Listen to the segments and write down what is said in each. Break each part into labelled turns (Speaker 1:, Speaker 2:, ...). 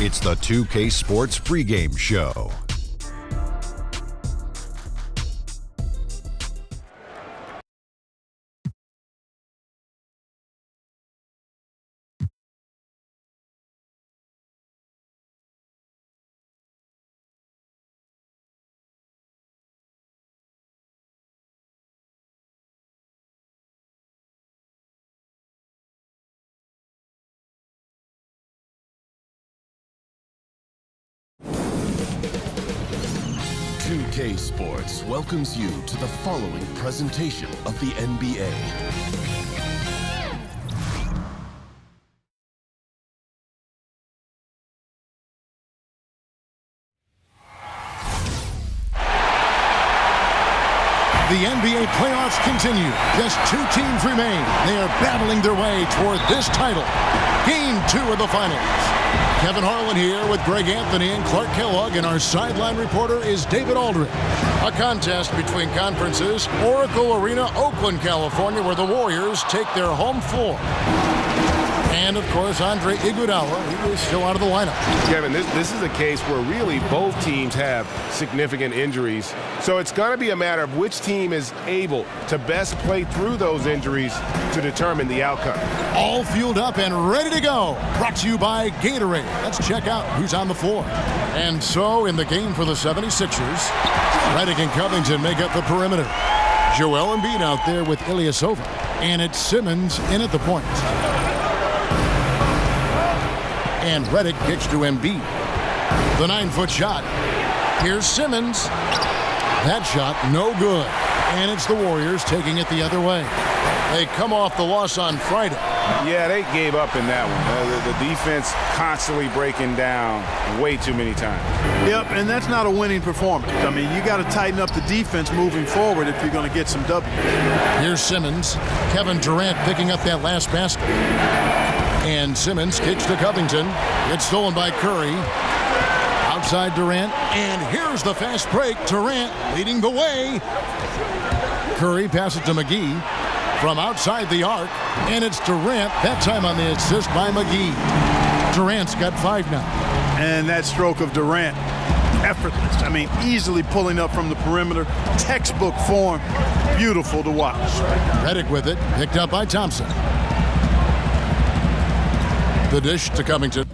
Speaker 1: It's the 2K Sports pregame show.
Speaker 2: Sports welcomes you to the following presentation of the NBA.
Speaker 3: The NBA playoffs continue. Just two teams remain. They are battling their way toward this title. Game 2 of the finals. Kevin Harlan here with Greg Anthony and Clark Kellogg, and our sideline reporter is David Aldridge. A contest between conferences, Oracle Arena, Oakland, California, where the Warriors take their home floor. And, of course, Andre Iguodala, he is still out of the lineup.
Speaker 4: Kevin, this is a case where really both teams have significant injuries. So it's going to be a matter of which team is able to best play through those injuries to determine the outcome.
Speaker 3: All fueled up and ready to go. Brought to you by Gatorade. Let's check out who's on the floor. And so, in the game for the 76ers, Redick and Covington make up the perimeter. Joel Embiid out there with Ilyasova. And it's Simmons in at the point. And Redick kicks to Embiid. The 9-foot shot. Here's Simmons. That shot, no good. And it's the Warriors taking it the other way. They come off the loss on Friday.
Speaker 4: Yeah, they gave up in that one. The defense constantly breaking down way too many times.
Speaker 5: Yep, and that's not a winning performance. I mean, you got to tighten up the defense moving forward if you're going to get some W's.
Speaker 3: Here's Simmons. Kevin Durant picking up that last basket. And Simmons kicks to Covington. It's stolen by Curry. Outside Durant. And here's the fast break. Durant leading the way. Curry passes to McGee from outside the arc. And it's Durant, that time on the assist by McGee. Durant's got 5 now.
Speaker 5: And that stroke of Durant, effortless. I mean, easily pulling up from the perimeter. Textbook form. Beautiful to watch.
Speaker 3: Redick with it. Picked up by Thompson. The dish to Covington.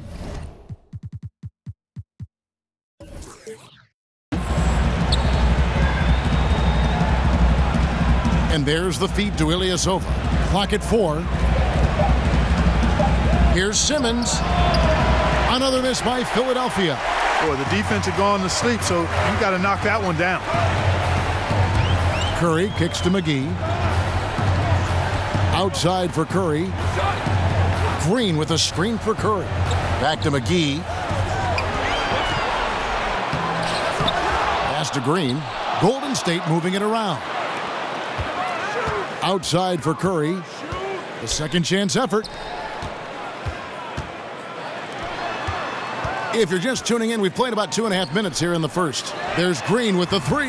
Speaker 3: And there's the feed to Ilyasova. Clock at 4. Here's Simmons. Another miss by Philadelphia.
Speaker 5: Boy, the defense had gone to sleep, so you got to knock that one down.
Speaker 3: Curry kicks to McGee. Outside for Curry. Green with a screen for Curry. Back to McGee. Pass to Green. Golden State moving it around. Outside for Curry. The second chance effort. If you're just tuning in, we've played about 2.5 minutes here in the first. There's Green with the 3.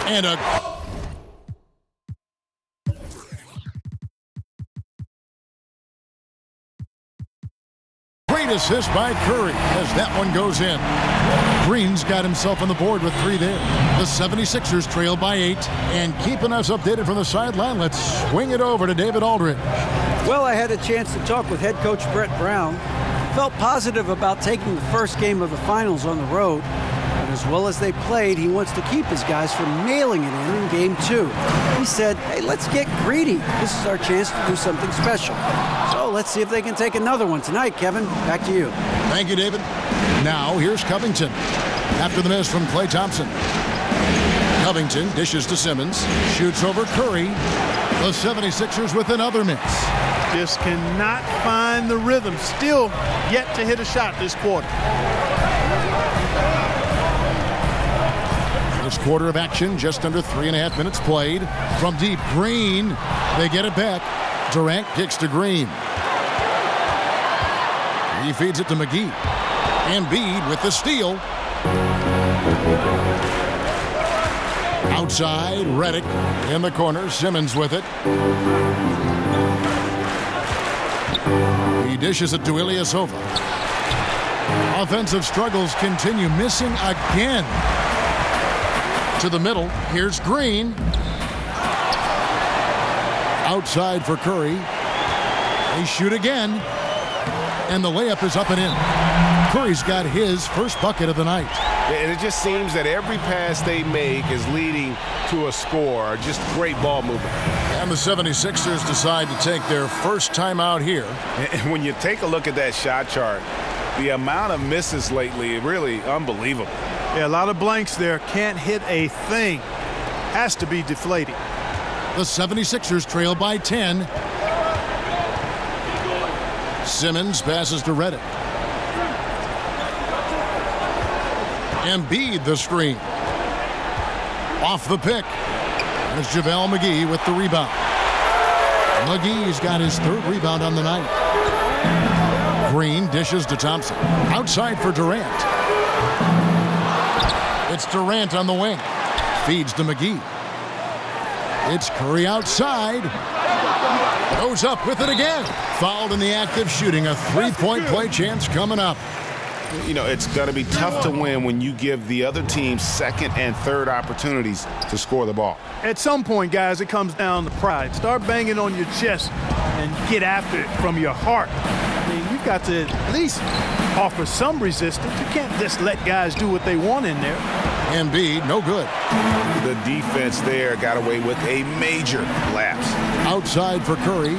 Speaker 3: And a assist by Curry as that one goes in. Green's got himself on the board with 3 there. The 76ers trail by 8. And keeping us updated from the sideline, let's swing it over to David Aldridge.
Speaker 6: Well, I had a chance to talk with head coach Brett Brown. Felt positive about taking the first game of the finals on the road. But as well as they played, he wants to keep his guys from mailing it in game 2. He said, hey, let's get greedy. This is our chance to do something special. So let's see if they can take another one tonight, Kevin. Back to you.
Speaker 3: Thank you, David. Now here's Covington. After the miss from Klay Thompson. Covington dishes to Simmons. Shoots over Curry. The 76ers with another miss.
Speaker 5: Just cannot find the rhythm. Still yet to hit a shot this quarter.
Speaker 3: First quarter of action, just under 3.5 minutes played. From deep, Green. They get it back. Durant kicks to Green. He feeds it to McGee. Embiid with the steal. Outside, Redick in the corner. Simmons with it. He dishes it to Ilyasova. Offensive struggles continue. Missing again. To the middle. Here's Green. Outside for Curry. They shoot again. And the layup is up and in. Curry's got his first bucket of the night.
Speaker 4: And it just seems that every pass they make is leading to a score. Just great ball movement.
Speaker 3: And the 76ers decide to take their first time out here.
Speaker 7: And when you take a look at that shot chart, the amount of misses lately, really unbelievable.
Speaker 5: Yeah, a lot of blanks there. Can't hit a thing. Has to be deflating.
Speaker 3: The 76ers trail by 10. Simmons passes to Redick. Embiid the screen. Off the pick. There's JaVale McGee with the rebound. McGee's got his third rebound on the night. Green dishes to Thompson. Outside for Durant. It's Durant on the wing. Feeds to McGee. It's Curry outside. Goes up with it again. Fouled in the act of shooting. A three-point play chance coming up.
Speaker 7: You know, it's going to be tough to win when you give the other team second and third opportunities to score the ball.
Speaker 5: At some point, guys, it comes down to pride. Start banging on your chest and get after it from your heart. I mean, you've got to at least offer some resistance. You can't just let guys do what they want in there.
Speaker 3: Embiid, no good.
Speaker 7: The defense there got away with a major lapse.
Speaker 3: Outside for Curry.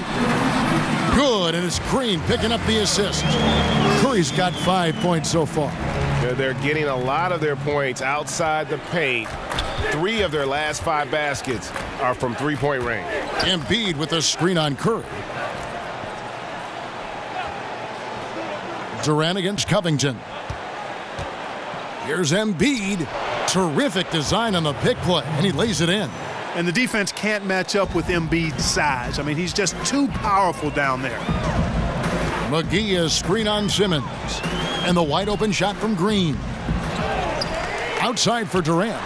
Speaker 3: Good, and it's Green picking up the assist. Curry's got 5 points so far.
Speaker 4: They're getting a lot of their points outside the paint. 3 of their last 5 baskets are from three-point range.
Speaker 3: Embiid with a screen on Curry. Durant against Covington. Here's Embiid. Terrific design on the pick play, and he lays it in.
Speaker 5: And the defense can't match up with Embiid's size. I mean, he's just too powerful down there.
Speaker 3: McGee is screen on Simmons. And the wide open shot from Green. Outside for Durant.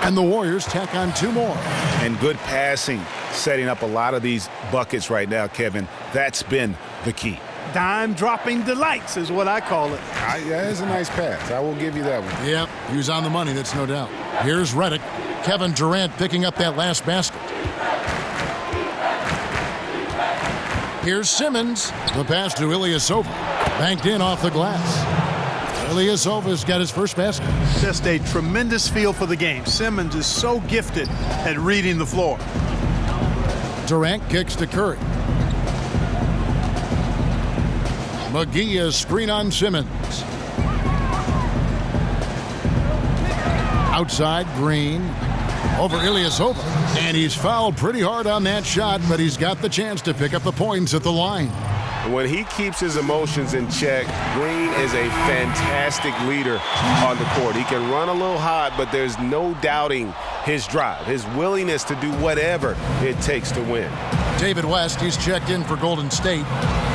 Speaker 3: And the Warriors tack on 2 more.
Speaker 7: And good passing, setting up a lot of these buckets right now, Kevin. That's been the key.
Speaker 5: Dime-dropping delights is what I call it.
Speaker 7: Yeah, it's a nice pass. I will give you that one.
Speaker 3: Yep, he was on the money, that's no doubt. Here's Redick. Kevin Durant picking up that last basket. Here's Simmons. The pass to Ilyasova. Banked in off the glass. Ilyasova's got his first basket.
Speaker 5: Just a tremendous feel for the game. Simmons is so gifted at reading the floor.
Speaker 3: Durant kicks to Curry. McGee is screen on Simmons. Outside, Green. Over Ilyasova. And he's fouled pretty hard on that shot, but he's got the chance to pick up the points at the line.
Speaker 4: When he keeps his emotions in check, Green is a fantastic leader on the court. He can run a little hot, but there's no doubting his drive, his willingness to do whatever it takes to win.
Speaker 3: David West, he's checked in for Golden State.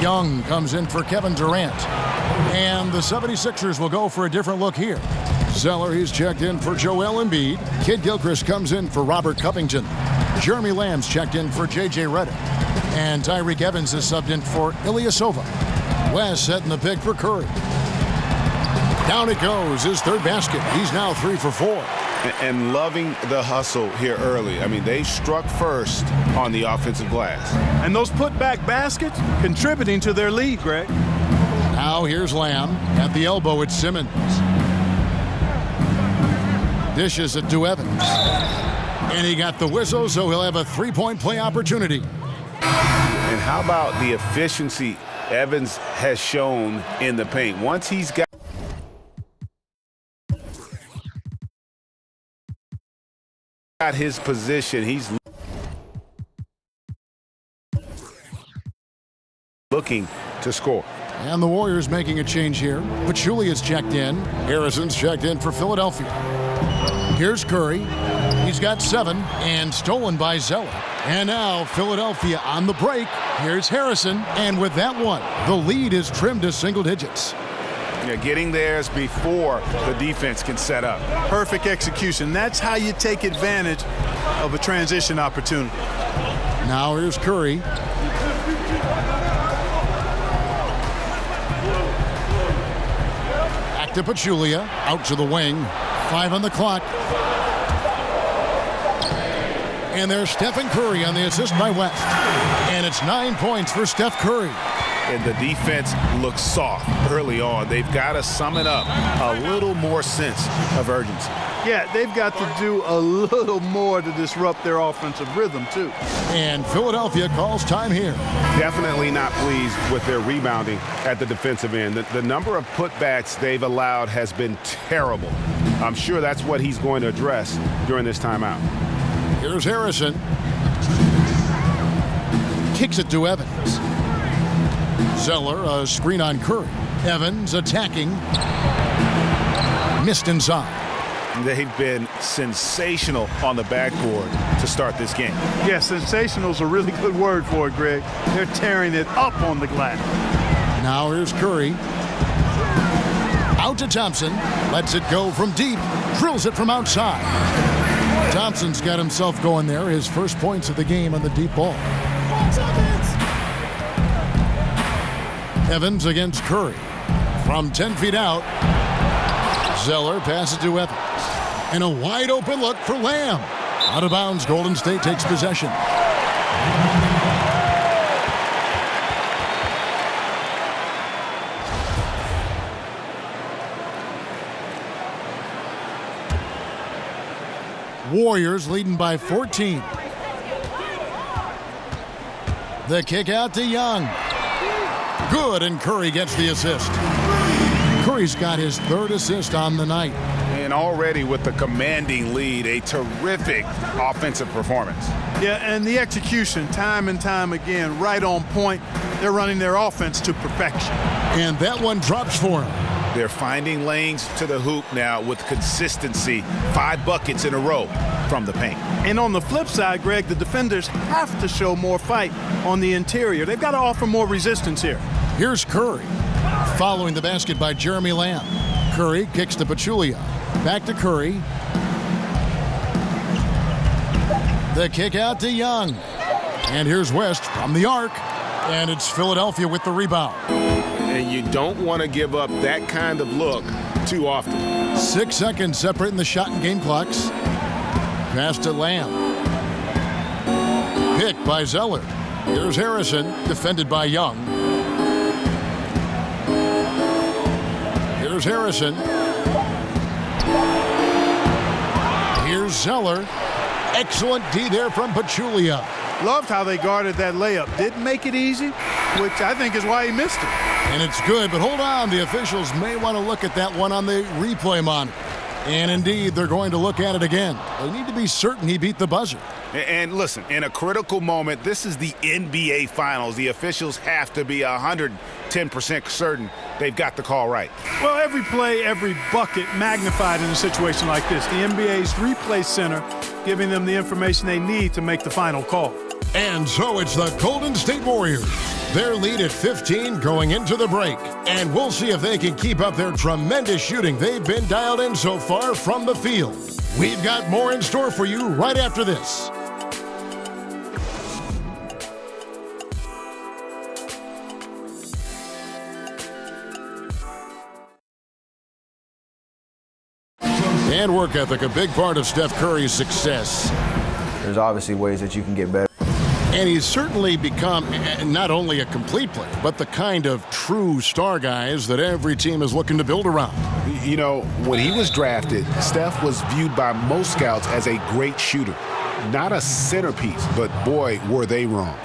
Speaker 3: Young comes in for Kevin Durant. And the 76ers will go for a different look here. Zeller, he's checked in for Joel Embiid. Kid Gilchrist comes in for Robert Covington. Jeremy Lamb's checked in for J.J. Redick. And Tyreek Evans is subbed in for Ilyasova. West setting the pick for Curry. Down it goes, his third basket. He's now 3 for 4.
Speaker 7: And loving the hustle here early. I mean, they struck first on the offensive glass.
Speaker 5: And those putback baskets contributing to their lead, Greg.
Speaker 3: Now here's Lamb. At the elbow, it's Simmons. Dishes it to Evans. And he got the whistle, so he'll have a 3-point play opportunity.
Speaker 7: And how about the efficiency Evans has shown in the paint? Once he's got his position, he's looking to score.
Speaker 3: And the Warriors making a change here. Pachulia is checked in. Harrison's checked in for Philadelphia. Here's Curry. He's got 7 and stolen by Zeller. And now Philadelphia on the break. Here's Harrison. And with that one, the lead is trimmed to single digits.
Speaker 7: Yeah, getting theirs before the defense can set up.
Speaker 5: Perfect execution. That's how you take advantage of a transition opportunity.
Speaker 3: Now here's Curry. Back to Pachulia. Out to the wing. 5 on the clock. And there's Stephen Curry on the assist by West. And it's 9 points for Steph Curry.
Speaker 7: And the defense looks soft early on. They've got to sum it up a little more sense of urgency.
Speaker 5: Yeah, they've got to do a little more to disrupt their offensive rhythm, too.
Speaker 3: And Philadelphia calls time here.
Speaker 4: Definitely not pleased with their rebounding at the defensive end. The number of putbacks they've allowed has been terrible. I'm sure that's what he's going to address during this timeout.
Speaker 3: Here's Harrison. Kicks it to Evans. Zeller, a screen on Curry. Evans attacking. Missed inside.
Speaker 7: They've been sensational on the backboard to start this game.
Speaker 5: Yeah, sensational is a really good word for it, Greg. They're tearing it up on the glass.
Speaker 3: Now here's Curry. Out to Thompson. Lets it go from deep. Drills it from outside. Thompson's got himself going there. His first points of the game on the deep ball. Evans against Curry. From 10 feet out. Zeller passes to Evans. And a wide open look for Lamb. Out of bounds, Golden State takes possession. Warriors leading by 14. The kick out to Young. Good, and Curry gets the assist. Curry's got his 3rd assist on the night.
Speaker 7: And already with the commanding lead, a terrific offensive performance.
Speaker 5: Yeah, and the execution, time and time again, right on point. They're running their offense to perfection.
Speaker 3: And that one drops for him.
Speaker 7: They're finding lanes to the hoop now with consistency. 5 buckets in a row from the paint.
Speaker 5: And on the flip side, Greg, the defenders have to show more fight on the interior. They've got to offer more resistance here.
Speaker 3: Here's Curry. Following the basket by Jeremy Lamb. Curry kicks to Pachulia. Back to Curry. The kick out to Young. And here's West from the arc. And it's Philadelphia with the rebound.
Speaker 4: And you don't want to give up that kind of look too often.
Speaker 3: 6 seconds separating the shot and game clocks. Pass to Lamb. Pick by Zeller. Here's Harrison, defended by Young. Here's Harrison. Here's Zeller. Excellent D there from Pachulia.
Speaker 5: Loved how they guarded that layup. Didn't make it easy, which I think is why he missed it.
Speaker 3: And it's good, but hold on. The officials may want to look at that one on the replay monitor. And indeed, they're going to look at it again. They need to be certain he beat the buzzer.
Speaker 7: And listen, in a critical moment, this is the NBA Finals. The officials have to be 110% certain they've got the call right.
Speaker 5: Well, every play, every bucket magnified in a situation like this. The NBA's replay center giving them the information they need to make the final call.
Speaker 3: And so it's the Golden State Warriors. Their lead at 15 going into the break. And we'll see if they can keep up their tremendous shooting they've been dialed in so far from the field. We've got more in store for you right after this. And work ethic, a big part of Steph Curry's success.
Speaker 8: There's obviously ways that you can get better.
Speaker 3: And he's certainly become not only a complete player, but the kind of true star guys that every team is looking to build around.
Speaker 7: You know, when he was drafted, Steph was viewed by most scouts as a great shooter. Not a centerpiece, but boy, were they wrong.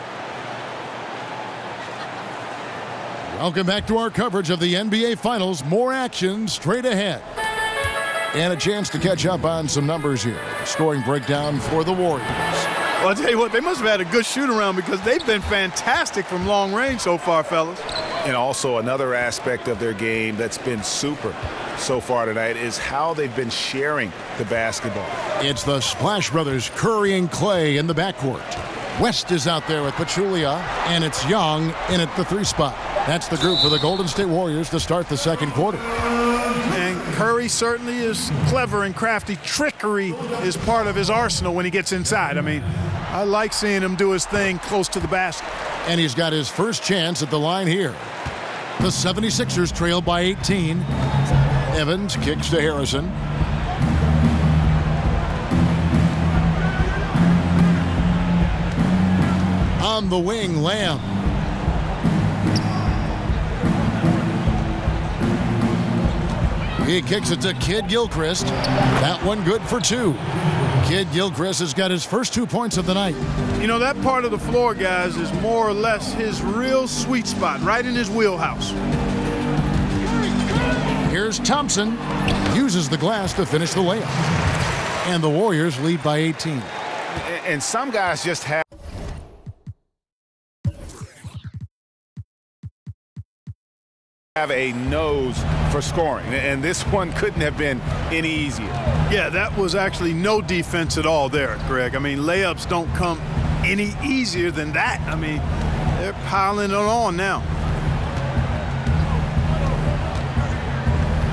Speaker 3: Welcome back to our coverage of the NBA Finals. More action straight ahead. And a chance to catch up on some numbers here. Scoring breakdown for the Warriors.
Speaker 5: Well, I'll tell you what, they must have had a good shoot-around because they've been fantastic from long range so far, fellas.
Speaker 7: And also another aspect of their game that's been super. so far tonight is how they've been sharing the basketball.
Speaker 3: It's the Splash Brothers, Curry and Clay in the backcourt. West is out there with Pachulia, and it's Young in at the 3 spot. That's the group for the Golden State Warriors to start the second quarter.
Speaker 5: And Curry certainly is clever and crafty. Trickery is part of his arsenal when he gets inside. I mean, I like seeing him do his thing close to the basket.
Speaker 3: And he's got his first chance at the line here. The 76ers trail by 18. Evans kicks to Harrison. On the wing, Lamb. He kicks it to Kid Gilchrist. That one good for 2. Kid Gilchrist has got his first 2 points of the night.
Speaker 5: You know, that part of the floor, guys, is more or less his real sweet spot, right in his wheelhouse.
Speaker 3: Here's Thompson. Uses the glass to finish the layup. And the Warriors lead by 18.
Speaker 7: And some guys just have a nose for scoring, and this one couldn't have been any easier.
Speaker 5: Yeah, that was actually no defense at all there, Greg. I mean, layups don't come any easier than that. I mean, they're piling it on now.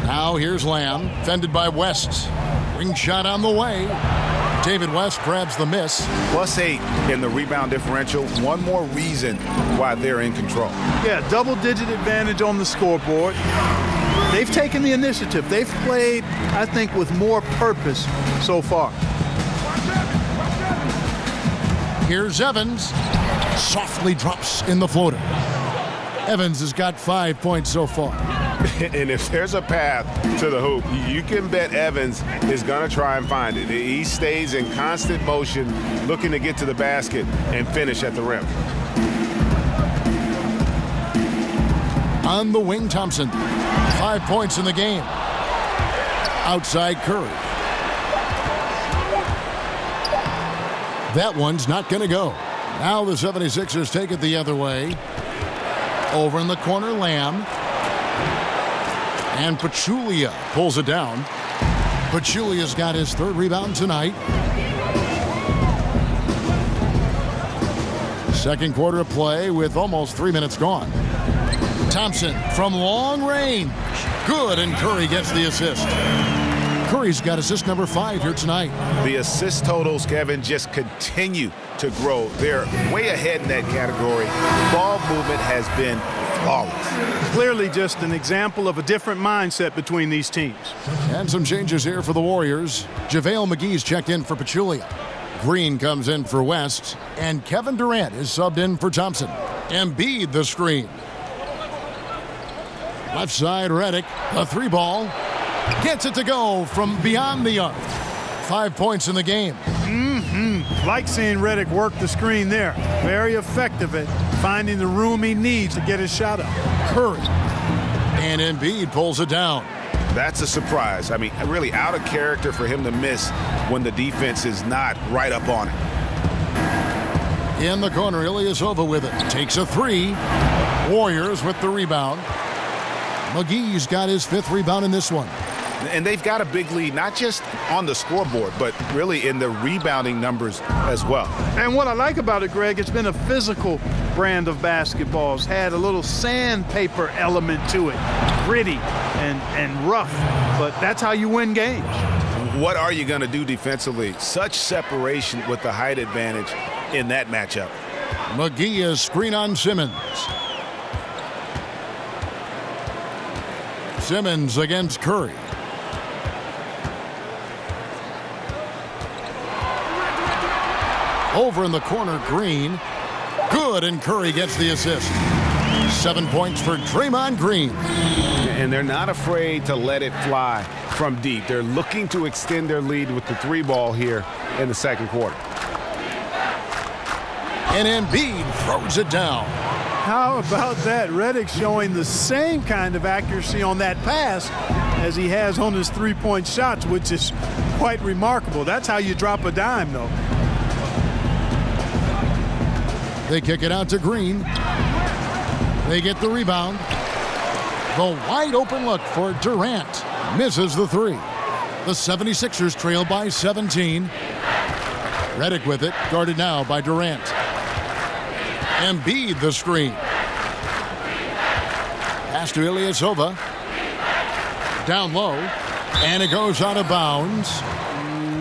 Speaker 3: Now here's Lamb, fended by West. Ring shot on the way. David West grabs the miss.
Speaker 7: +8 in the rebound differential. One more reason why they're in control.
Speaker 5: Yeah, double-digit advantage on the scoreboard. They've taken the initiative. They've played, I think, with more purpose so far.
Speaker 3: Here's Evans. Softly drops in the floater. Evans has got 5 points so far.
Speaker 4: And if there's a path to the hoop, you can bet Evans is going to try and find it. He stays in constant motion, looking to get to the basket and finish at the rim.
Speaker 3: On the wing, Thompson. 5 points in the game. Outside Curry. That one's not going to go. Now the 76ers take it the other way. Over in the corner, Lamb. And Pachulia pulls it down. Pachulia's got his 3rd rebound tonight. Second quarter of play with almost 3 minutes gone. Thompson from long range. Good, and Curry gets the assist. Curry's got assist number 5 here tonight.
Speaker 7: The assist totals, Kevin, just continue to grow. They're way ahead in that category. Ball movement has been flawless.
Speaker 5: Clearly just an example of a different mindset between these teams.
Speaker 3: And some changes here for the Warriors. JaVale McGee's checked in for Pachulia. Green comes in for West. And Kevin Durant is subbed in for Thompson. Embiid the screen. Left side, Redick. A 3-ball. Gets it to go from beyond the arc. 5 points in the game.
Speaker 5: Like seeing Redick work the screen there. Very effective at finding the room he needs to get his shot up.
Speaker 3: Curry. And Embiid pulls it down.
Speaker 7: That's a surprise. I mean, really out of character for him to miss when the defense is not right up on it.
Speaker 3: In the corner, Ilyasova with it. Takes a 3. Warriors with the rebound. McGee's got his 5th rebound in this one.
Speaker 7: And they've got a big lead, not just on the scoreboard, but really in the rebounding numbers as well.
Speaker 5: And what I like about it, Greg, it's been a physical brand of basketball. It's had a little sandpaper element to it. Gritty and rough, but that's how you win games.
Speaker 7: What are you going to do defensively? Such separation with the height advantage in that matchup.
Speaker 3: McGee is screen on Simmons. Simmons against Curry. Over in the corner, Green. Good, and Curry gets the assist. 7 points for Draymond Green.
Speaker 4: And they're not afraid to let it fly from deep. They're looking to extend their lead with the 3-ball here in the second quarter.
Speaker 3: And Embiid throws it down.
Speaker 5: How about that? Redick showing the same kind of accuracy on that pass as he has on his 3-point shots, which is quite remarkable. That's how you drop a dime, though.
Speaker 3: They kick it out to Green. They get the rebound. The wide open look for Durant. Misses the three. The 76ers trail by 17. Redick with it, guarded now by Durant. Embiid the screen. Pass to Ilyasova. Down low. And it goes out of bounds.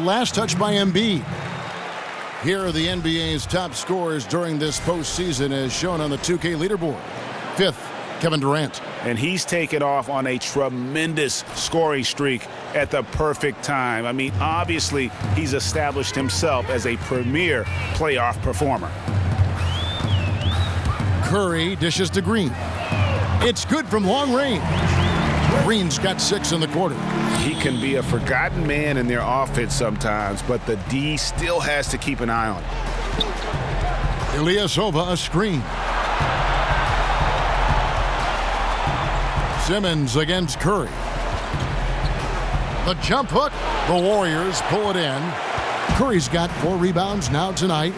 Speaker 3: Last touch by Embiid. Here are the NBA's top scorers during this postseason as shown on the 2K leaderboard. Fifth, Kevin Durant.
Speaker 7: And he's taken off on a tremendous scoring streak at the perfect time. I mean, obviously, he's established himself as a premier playoff performer.
Speaker 3: Curry dishes to Green. It's good from long range. Green's got 6 in the quarter.
Speaker 7: He can be a forgotten man in their offense sometimes, but the D still has to keep an eye on him.
Speaker 3: Ilyasova a screen. Simmons against Curry. The jump hook. The Warriors pull it in. Curry's got 4 rebounds now tonight.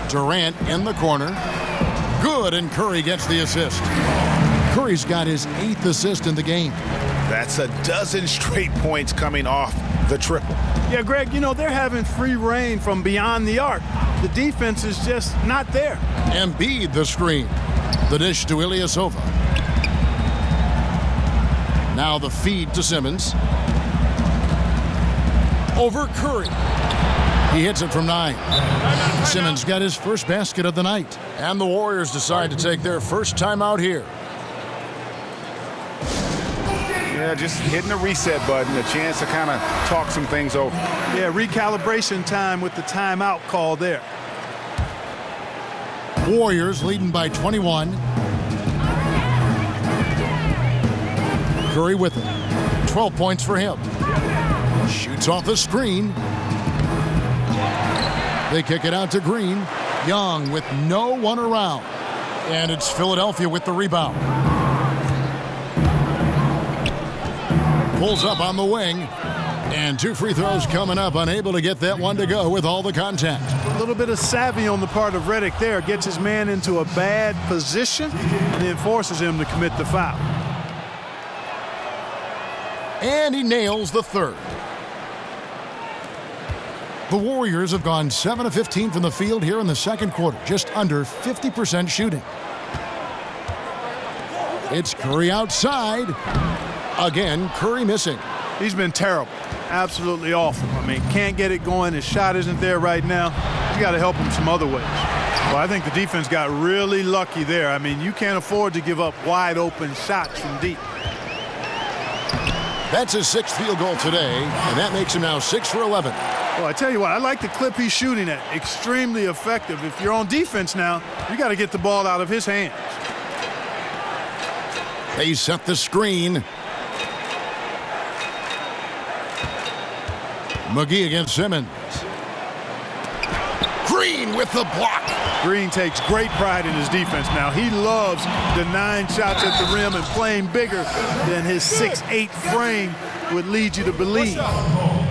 Speaker 3: Durant in the corner. Good, and Curry gets the assist. Curry's got his 8th assist in the game.
Speaker 7: That's a dozen straight points coming off the triple.
Speaker 5: Yeah, Greg, you know, they're having free reign from beyond the arc. The defense is just not there.
Speaker 3: Embiid the screen. The dish to Ilyasova. Now the feed to Simmons. Over Curry. He hits it from 9. Simmons got his first basket of the night. And the Warriors decide to take their first timeout here.
Speaker 7: Yeah, just hitting the reset button, a chance to kind of talk some things over.
Speaker 5: Yeah, recalibration time with the timeout call there.
Speaker 3: Warriors leading by 21. Curry with it. 12 points for him. Shoots off the screen. They kick it out to Green. Young with no one around. And it's Philadelphia with the rebound. Pulls up on the wing. And 2 free throws coming up. Unable to get that one to go with all the contact.
Speaker 5: A little bit of savvy on the part of Redick there. Gets his man into a bad position and then forces him to commit the foul.
Speaker 3: And he nails the third. The Warriors have gone 7 of 15 from the field here in the second quarter. Just under 50% shooting. It's Curry outside. Again, Curry missing.
Speaker 5: He's been terrible. Absolutely awful. I mean, can't get it going. His shot isn't there right now. You got to help him some other ways. Well, I think the defense got really lucky there. I mean, you can't afford to give up wide open shots from deep.
Speaker 3: That's his 6th field goal today, and that makes him now 6 for 11.
Speaker 5: Well, I tell you what, I like the clip he's shooting at. Extremely effective. If you're on defense now, you got to get the ball out of his hands.
Speaker 3: They set the screen. McGee against Simmons. Green with the block.
Speaker 5: Green takes great pride in his defense now. He loves denying shots at the rim and playing bigger than his 6'8" frame would lead you to believe.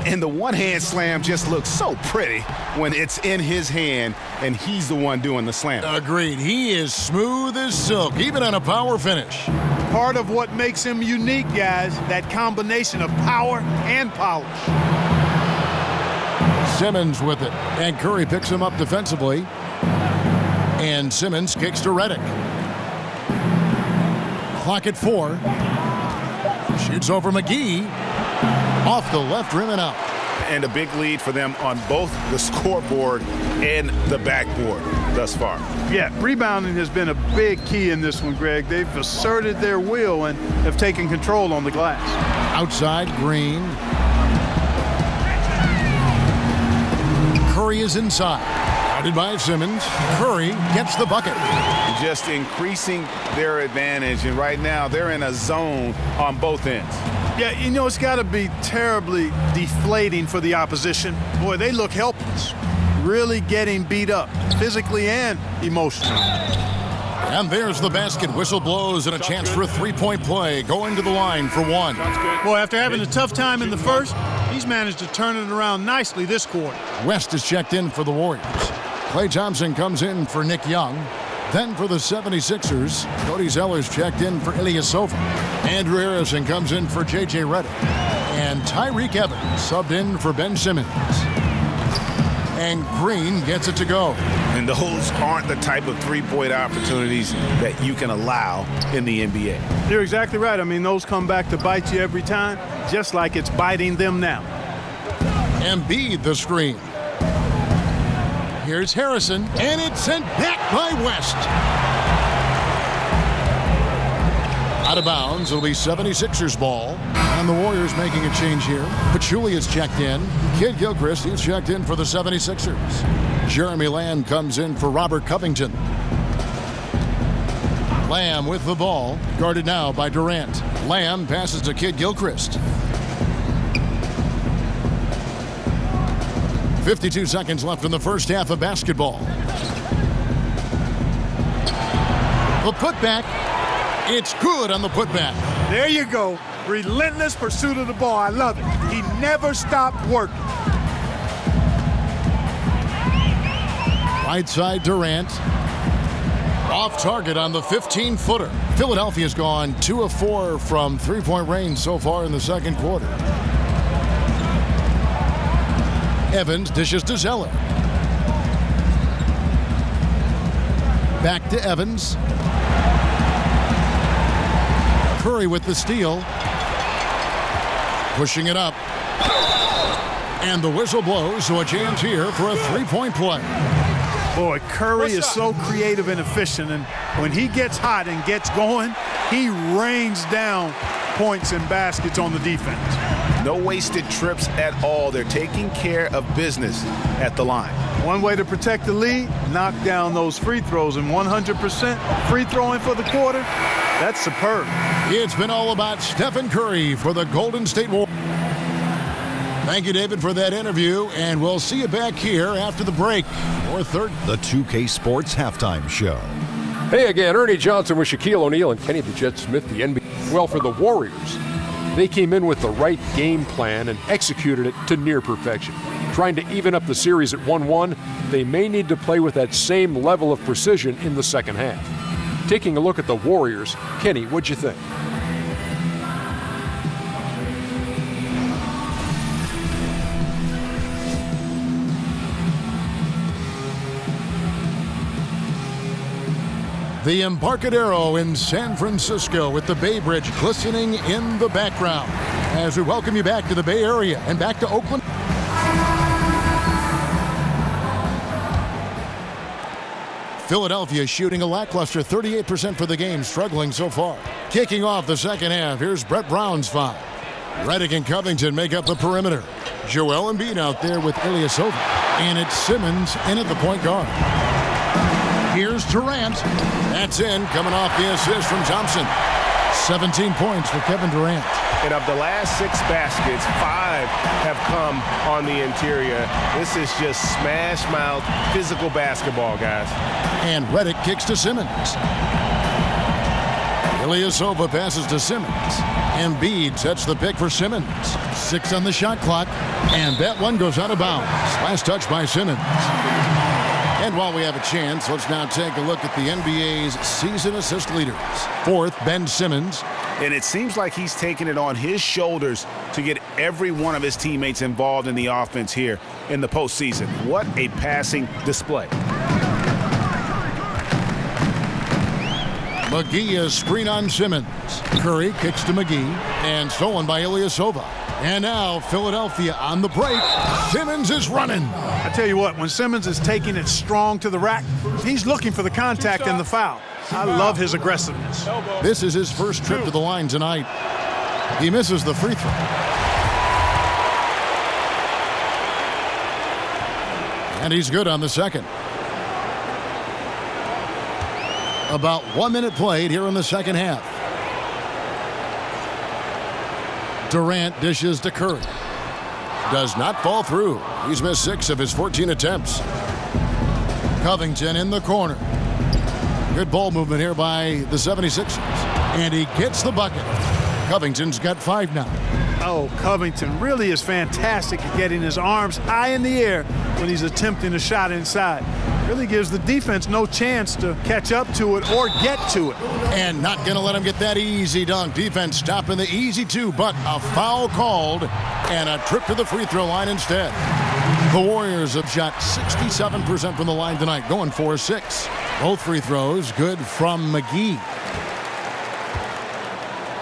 Speaker 7: And the one-hand slam just looks so pretty when it's in his hand and he's the one doing the slam.
Speaker 3: Agreed. He is smooth as silk, even on a power finish.
Speaker 5: Part of what makes him unique, guys, that combination of power and polish.
Speaker 3: Simmons with it, and Curry picks him up defensively. And Simmons kicks to Redick. Clock at 4. Shoots over McGee. Off the left rim and out.
Speaker 7: And a big lead for them on both the scoreboard and the backboard thus far.
Speaker 5: Yeah, rebounding has been a big key in this one, Greg. They've asserted their will and have taken control on the glass.
Speaker 3: Outside, Green. Curry is inside. Guarded by Simmons. Curry gets the bucket.
Speaker 7: Just increasing their advantage, and right now they're in a zone on both ends.
Speaker 5: Yeah, you know, it's got to be terribly deflating for the opposition. Boy, they look helpless. Really getting beat up, physically and emotionally.
Speaker 3: And there's the basket. Whistle blows and a chance for a three-point play. Going to the line for one.
Speaker 5: Boy, after having a tough time in the first, he's managed to turn it around nicely this quarter.
Speaker 3: West is checked in for the Warriors. Klay Thompson comes in for Nick Young. Then for the 76ers, Cody Zeller's checked in for Ilyasova. Andrew Harrison comes in for J.J. Redick. And Tyreek Evans subbed in for Ben Simmons. And Green gets it to go.
Speaker 7: And those aren't the type of three-point opportunities that you can allow in the NBA.
Speaker 5: You're exactly right. I mean, those come back to bite you every time, just like it's biting them now.
Speaker 3: Embiid the screen. Here's Harrison, and it's sent back by West. Out of bounds, it'll be 76ers ball. And the Warriors making a change here. Pachulia's checked in. Kid Gilchrist, he's checked in for the 76ers. Jeremy Lamb comes in for Robert Covington. Lamb with the ball, guarded now by Durant. Lamb passes to Kid Gilchrist. 52 seconds left in the first half of basketball. The putback. It's good on the putback.
Speaker 5: There you go. Relentless pursuit of the ball. I love it. He never stopped working.
Speaker 3: Right side Durant. Off target on the 15-footer. Philadelphia's gone 2 of 4 from three-point range so far in the second quarter. Evans dishes to Zeller. Back to Evans. Curry with the steal. Pushing it up. And the whistle blows, so a chance here for a three-point play.
Speaker 5: Boy, Curry is so creative and efficient, and when he gets hot and gets going, he rains down points and baskets on the defense.
Speaker 7: No wasted trips at all. They're taking care of business at the line.
Speaker 5: One way to protect the lead, knock down those free throws, and 100% free throwing for the quarter, that's superb.
Speaker 3: It's been all about Stephen Curry for the Golden State Warriors. Thank you, David, for that interview, and we'll see you back here after the break. Or third.
Speaker 1: The 2K Sports Halftime Show.
Speaker 9: Hey again, Ernie Johnson with Shaquille O'Neal and Kenny the Jet Smith, the NBA. Well, for the Warriors, they came in with the right game plan and executed it to near perfection. Trying to even up the series at 1-1, they may need to play with that same level of precision in the second half. Taking a look at the Warriors, Kenny, what'd you think?
Speaker 3: The Embarcadero in San Francisco with the Bay Bridge glistening in the background as we welcome you back to the Bay Area and back to Oakland. Philadelphia shooting a lackluster 38% for the game, struggling so far. Kicking off the second half, here's Brett Brown's foul. Redick and Covington make up the perimeter. Joel Embiid out there with Ilyasova. And it's Simmons in at the point guard. Here's Durant. That's in, coming off the assist from Thompson. 17 points for Kevin Durant.
Speaker 4: And of the last 6 baskets, 5 have come on the interior. This is just smash-mouth physical basketball, guys.
Speaker 3: And Redick kicks to Simmons. Ilyasova passes to Simmons. Embiid sets the pick for Simmons. 6 on the shot clock. And that one goes out of bounds. Last touch by Simmons. And while we have a chance, let's now take a look at the NBA's season assist leaders. 4th, Ben Simmons.
Speaker 7: And it seems like he's taking it on his shoulders to get every one of his teammates involved in the offense here in the postseason. What a passing display.
Speaker 3: McGee is screen on Simmons. Curry kicks to McGee and stolen by Ilyasova. And now Philadelphia on the break. Simmons is running.
Speaker 5: I tell you what, when Simmons is taking it strong to the rack, he's looking for the contact and the foul. I love his aggressiveness.
Speaker 3: This is his first trip to the line tonight. He misses the free throw. And he's good on the second. About 1 minute played here in the second half. Durant dishes to Curry. Does not fall through. He's missed 6 of his 14 attempts. Covington in the corner. Good ball movement here by the 76ers. And he gets the bucket. Covington's got 5 now.
Speaker 5: Oh, Covington really is fantastic at getting his arms high in the air when he's attempting a shot inside. Really gives the defense no chance to catch up to it or get to it.
Speaker 3: And not going to let him get that easy dunk. Defense stopping the easy two, but a foul called and a trip to the free throw line instead. The Warriors have shot 67% from the line tonight, going 4-6. Both free throws good from McGee.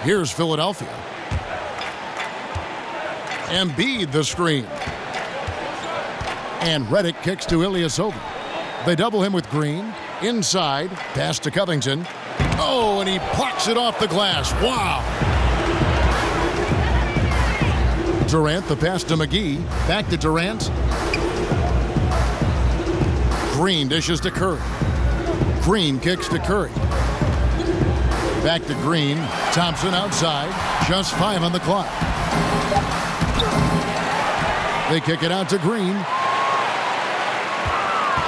Speaker 3: Here's Philadelphia. Embiid the screen. And Redick kicks to Ilyasova. They double him with Green. Inside, pass to Covington. Oh, and he plucks it off the glass. Wow. Durant, the pass to McGee. Back to Durant. Green dishes to Curry. Green kicks to Curry. Back to Green. Thompson outside. Just 5 on the clock. They kick it out to Green.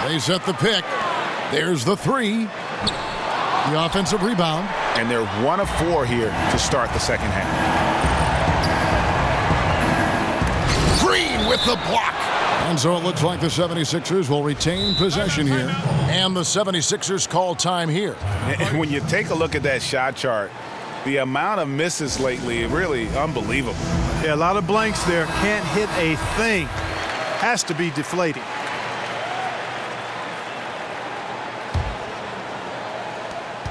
Speaker 3: They set the pick. There's the 3. The offensive rebound.
Speaker 7: And they're 1 of 4 here to start the second half.
Speaker 3: Green with the block. And so it looks like the 76ers will retain possession here. And the 76ers call time here.
Speaker 7: And when you take a look at that shot chart, the amount of misses lately, really unbelievable.
Speaker 5: Yeah, a lot of blanks there. Can't hit a thing. Has to be deflating.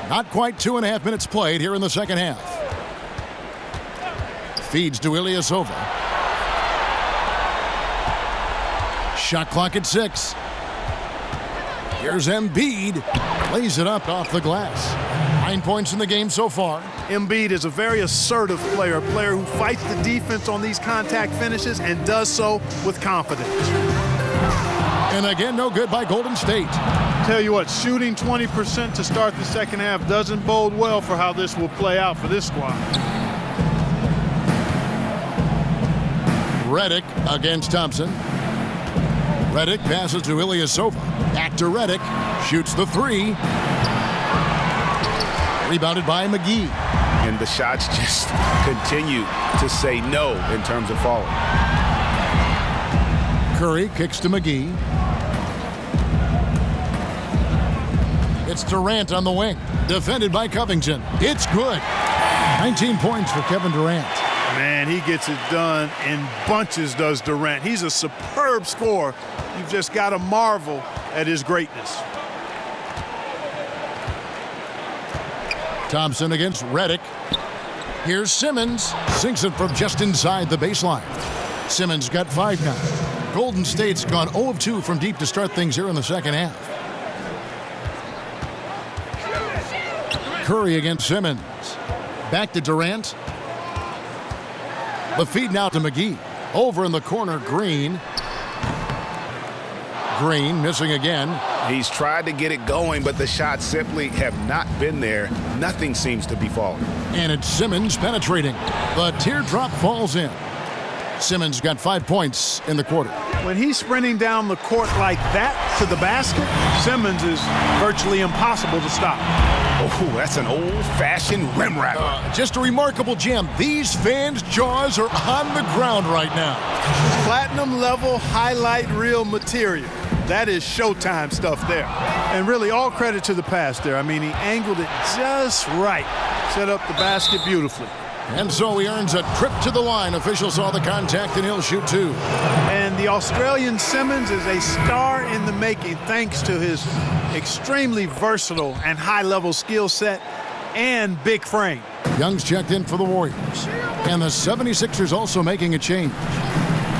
Speaker 3: Not quite 2.5 minutes played here in the second half. Feeds to Ilyasova. Shot clock at 6. Here's Embiid. Lays it up off the glass. 9 points in the game so far.
Speaker 5: Embiid is a very assertive player, a player who fights the defense on these contact finishes and does so with confidence.
Speaker 3: And again, no good by Golden State.
Speaker 5: Tell you what, shooting 20% to start the second half doesn't bode well for how this will play out for this squad.
Speaker 3: Redick against Thompson. Redick passes to Ilyasova. Back to Redick. Shoots the 3. Rebounded by McGee.
Speaker 7: And the shots just continue to say no in terms of falling.
Speaker 3: Curry kicks to McGee. It's Durant on the wing. Defended by Covington. It's good. 19 points for Kevin Durant.
Speaker 5: Man, he gets it done in bunches, does Durant. He's a superb scorer. You've just got to marvel at his greatness.
Speaker 3: Thompson against Redick. Here's Simmons. Sinks it from just inside the baseline. Simmons got 5 now. Golden State's gone 0 of 2 from deep to start things here in the second half. Curry against Simmons. Back to Durant. The feed now to McGee. Over in the corner, Green. Green missing again.
Speaker 7: He's tried to get it going, but the shots simply have not been there. Nothing seems to be falling.
Speaker 3: And it's Simmons penetrating. The teardrop falls in. Simmons got 5 points in the quarter.
Speaker 5: When he's sprinting down the court like that to the basket, Simmons is virtually impossible to stop.
Speaker 7: Oh, that's an old-fashioned rim wrapper.
Speaker 3: Just a remarkable gem. These fans' jaws are on the ground right now.
Speaker 5: Platinum level highlight reel material. That is Showtime stuff there. And really all credit to the pass there. I mean, he angled it just right. Set up the basket beautifully.
Speaker 3: And so he earns a trip to the line. Officials saw the contact and he'll shoot 2.
Speaker 5: And the Australian Simmons is a star in the making thanks to his extremely versatile and high-level skill set and big frame.
Speaker 3: Young's checked in for the Warriors. And the 76ers also making a change.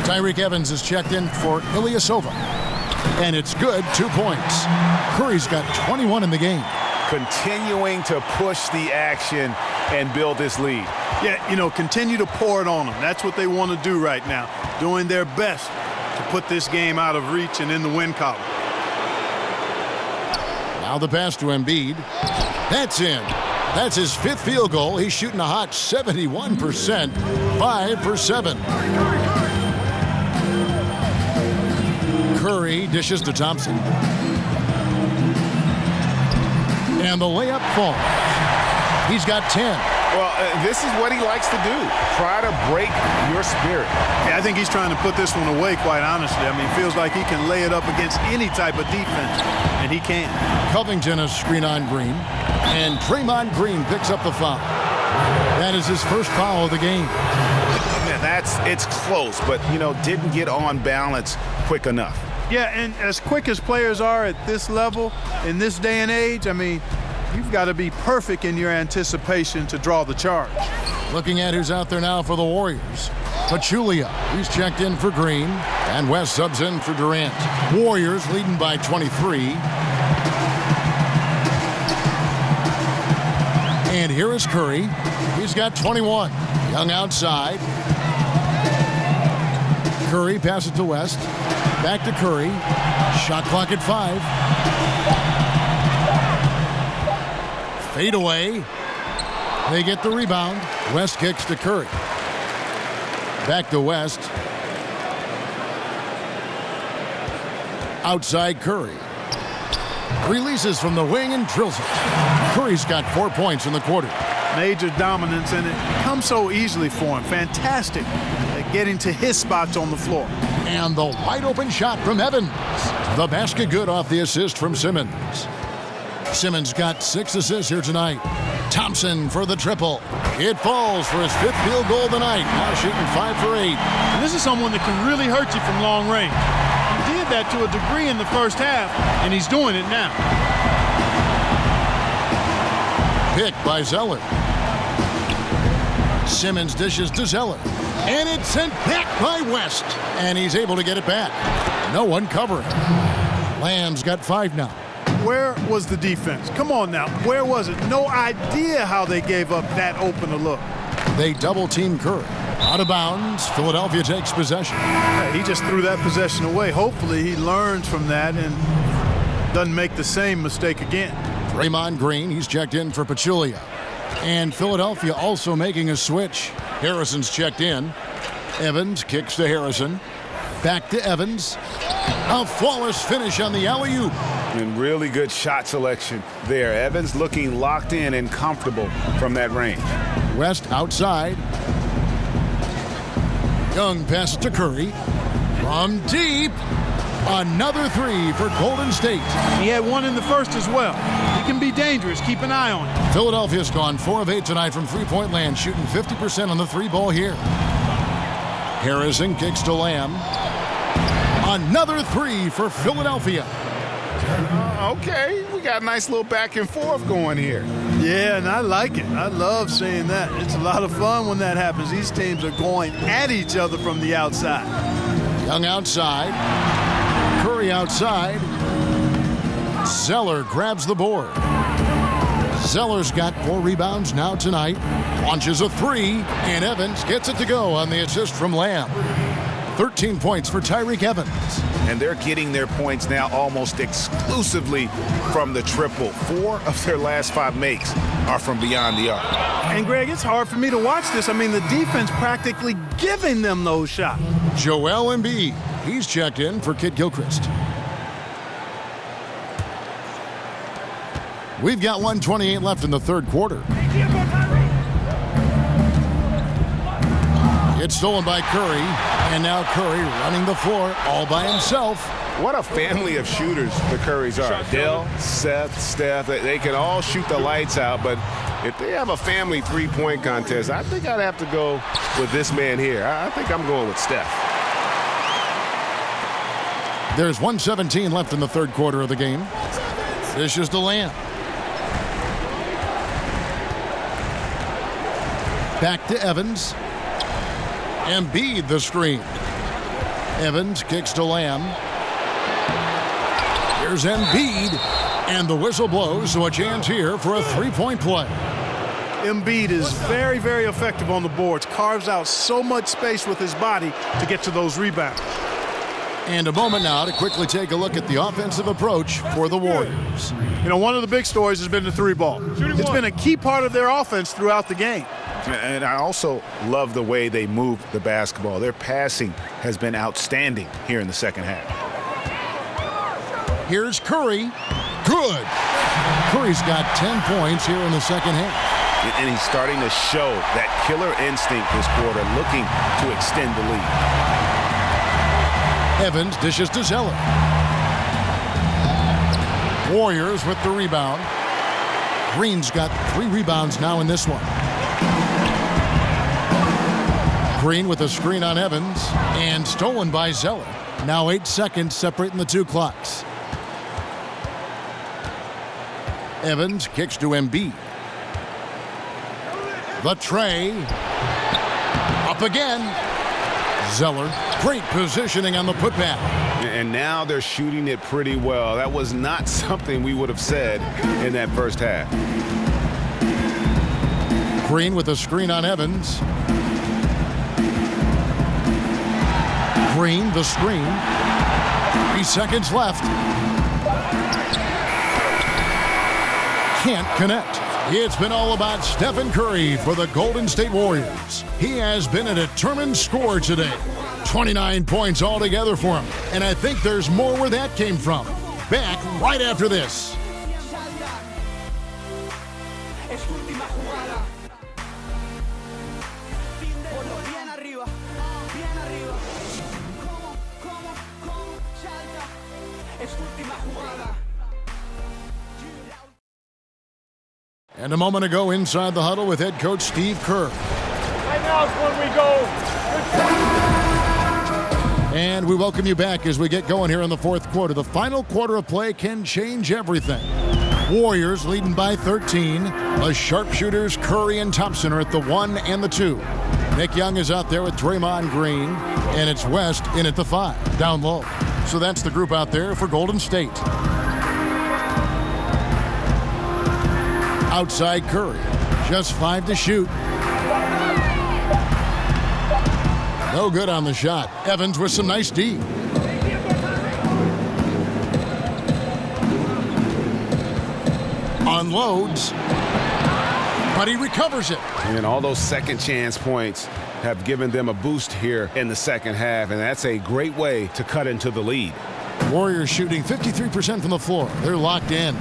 Speaker 3: Tyreke Evans is checked in for Ilyasova. And it's good, 2 points. Curry's got 21 in the game.
Speaker 7: Continuing to push the action and build this lead.
Speaker 5: Yeah, you know, continue to pour it on them. That's what they want to do right now. Doing their best to put this game out of reach and in the win column.
Speaker 3: Now the pass to Embiid. That's in. That's his 5th field goal. He's shooting a hot 71%. 5 for 7. Curry dishes to Thompson. And the layup falls. He's got 10.
Speaker 7: Well, this is what he likes to do. Try to break your spirit.
Speaker 5: Yeah, I think he's trying to put this one away, quite honestly. I mean, it feels like he can lay it up against any type of defense, and he can.
Speaker 3: Covington a screen on Green, and Draymond Green picks up the foul. That is his first foul of the game.
Speaker 7: Man, it's close, but, didn't get on balance quick enough.
Speaker 5: Yeah, and as quick as players are at this level, in this day and age, I mean, you've got to be perfect in your anticipation to draw the charge.
Speaker 3: Looking at who's out there now for the Warriors. Pachulia, he's checked in for Green, and West subs in for Durant. Warriors leading by 23. And here is Curry. He's got 21. Young outside. Curry passes to West. Back to Curry. Shot clock at 5. Fade away. They get the rebound. West kicks to Curry. Back to West. Outside Curry. Releases from the wing and drills it. Curry's got 4 points in the quarter.
Speaker 5: Major dominance, and it comes so easily for him. Fantastic at getting to his spots on the floor.
Speaker 3: And the wide open shot from Evans. The basket good off the assist from Simmons. Simmons got 6 assists here tonight. Thompson for the triple. It falls for his 5th field goal of the night. Now shooting 5 for 8.
Speaker 5: And this is someone that can really hurt you from long range. He did that to a degree in the first half, and he's doing it now.
Speaker 3: Picked by Zeller. Simmons dishes to Zeller. And it's sent back by West. And he's able to get it back. No one covering. Lamb's got 5 now.
Speaker 5: Where was the defense? Come on now. Where was it? No idea how they gave up that open a look.
Speaker 3: They double-team Curry. Out of bounds. Philadelphia takes possession.
Speaker 5: He just threw that possession away. Hopefully he learns from that and doesn't make the same mistake again.
Speaker 3: Draymond Green, he's checked in for Pachulia. And Philadelphia also making a switch. Harrison's checked in. Evans kicks to Harrison. Back to Evans. A flawless finish on the alley-oop.
Speaker 7: And really good shot selection there. Evans looking locked in and comfortable from that range.
Speaker 3: West outside. Young passes to Curry. From deep. Another 3 for Golden State.
Speaker 5: He had 1 in the first as well. He can be dangerous. Keep an eye on him.
Speaker 3: Philadelphia's gone 4 of 8 tonight from three-point land, shooting 50% on the 3-ball here. Harrison kicks to Lamb. Another 3 for Philadelphia.
Speaker 7: Okay, we got a nice little back and forth going here.
Speaker 5: Yeah, and I like it. I love seeing that. It's a lot of fun when that happens. These teams are going at each other from the outside.
Speaker 3: Young outside. Curry outside. Zeller grabs the board. Zeller's got 4 rebounds now tonight. Launches a 3, and Evans gets it to go on the assist from Lamb. 13 points for Tyreke Evans.
Speaker 7: And they're getting their points now almost exclusively from the triple. 4 of their last 5 makes are from beyond the arc.
Speaker 5: And, Greg, it's hard for me to watch this. I mean, the defense practically giving them those shots.
Speaker 3: Joel Embiid. He's checked in for Kid Gilchrist. We've got 1:28 left in the third quarter. It's stolen by Curry, and now Curry running the floor all by himself.
Speaker 4: What a family of shooters the Currys are. Dell, Seth, Steph, they can all shoot the lights out, but if they have a family three-point contest, I think I'd have to go with this man here. I think I'm going with Steph.
Speaker 3: There's 1:17 left in the third quarter of the game. This is the Lamb. Back to Evans. Embiid the screen. Evans kicks to Lamb. Here's Embiid. And the whistle blows, so a chance here for a 3-point play.
Speaker 5: Embiid is very, very effective on the boards. Carves out so much space with his body to get to those rebounds.
Speaker 3: And a moment now to quickly take a look at the offensive approach for the Warriors.
Speaker 5: You know, one of the big stories has been the 3-ball. It's been a key part of their offense throughout the game.
Speaker 7: And I also love the way they move the basketball. Their passing has been outstanding here in the second half.
Speaker 3: Here's Curry. Good. Curry's got 10 points here in the second half.
Speaker 7: and he's starting to show that killer instinct this quarter, looking to extend the lead.
Speaker 3: Evans dishes to Zeller. Warriors with the rebound. Green's got 3 rebounds now in this one. Green with a screen on Evans and stolen by Zeller. Now 8 seconds separating the two clocks. Evans kicks to Embiid. The tray. Up again. Zeller. Great positioning on the putback.
Speaker 4: And now they're shooting it pretty well. That was not something we would have said in that first half.
Speaker 3: Green with a screen on Evans. Green, the screen. 3 seconds left. Can't connect. It's been all about Stephen Curry for the Golden State Warriors. He has been a determined scorer today. 29 points altogether for him. And I think there's more where that came from. Back right after this. And a moment ago inside the huddle with head coach Steve Kerr.
Speaker 10: Right now is when we go.
Speaker 3: And we welcome you back as we get going here in the fourth quarter. The final quarter of play can change everything. Warriors leading by 13. The sharpshooters Curry and Thompson are at the 1 and the 2. Nick Young is out there with Draymond Green. And it's West in at the 5, down low. So that's the group out there for Golden State. Outside Curry, just 5 to shoot. No good on the shot. Evans with some nice D. Unloads, but he recovers it.
Speaker 4: And all those second chance points have given them a boost here in the second half, and that's a great way to cut into the lead.
Speaker 3: Warriors shooting 53% from the floor. They're locked in.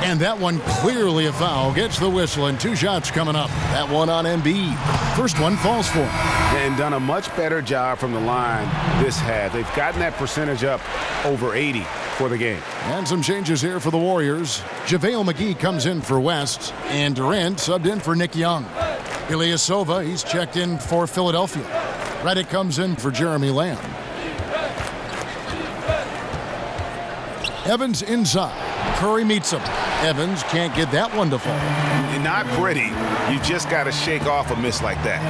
Speaker 3: And that one clearly a foul. Gets the whistle and 2 shots coming up. That one on Embiid. First one falls for him.
Speaker 4: And done a much better job from the line this half. They've gotten that percentage up over 80 for the game.
Speaker 3: And some changes here for the Warriors. JaVale McGee comes in for West. And Durant subbed in for Nick Young. Ilyasova, he's checked in for Philadelphia. Redick comes in for Jeremy Lamb. Evans inside. Curry meets him. Evans can't get that one to fall.
Speaker 4: Not pretty. You just got to shake off a miss like that.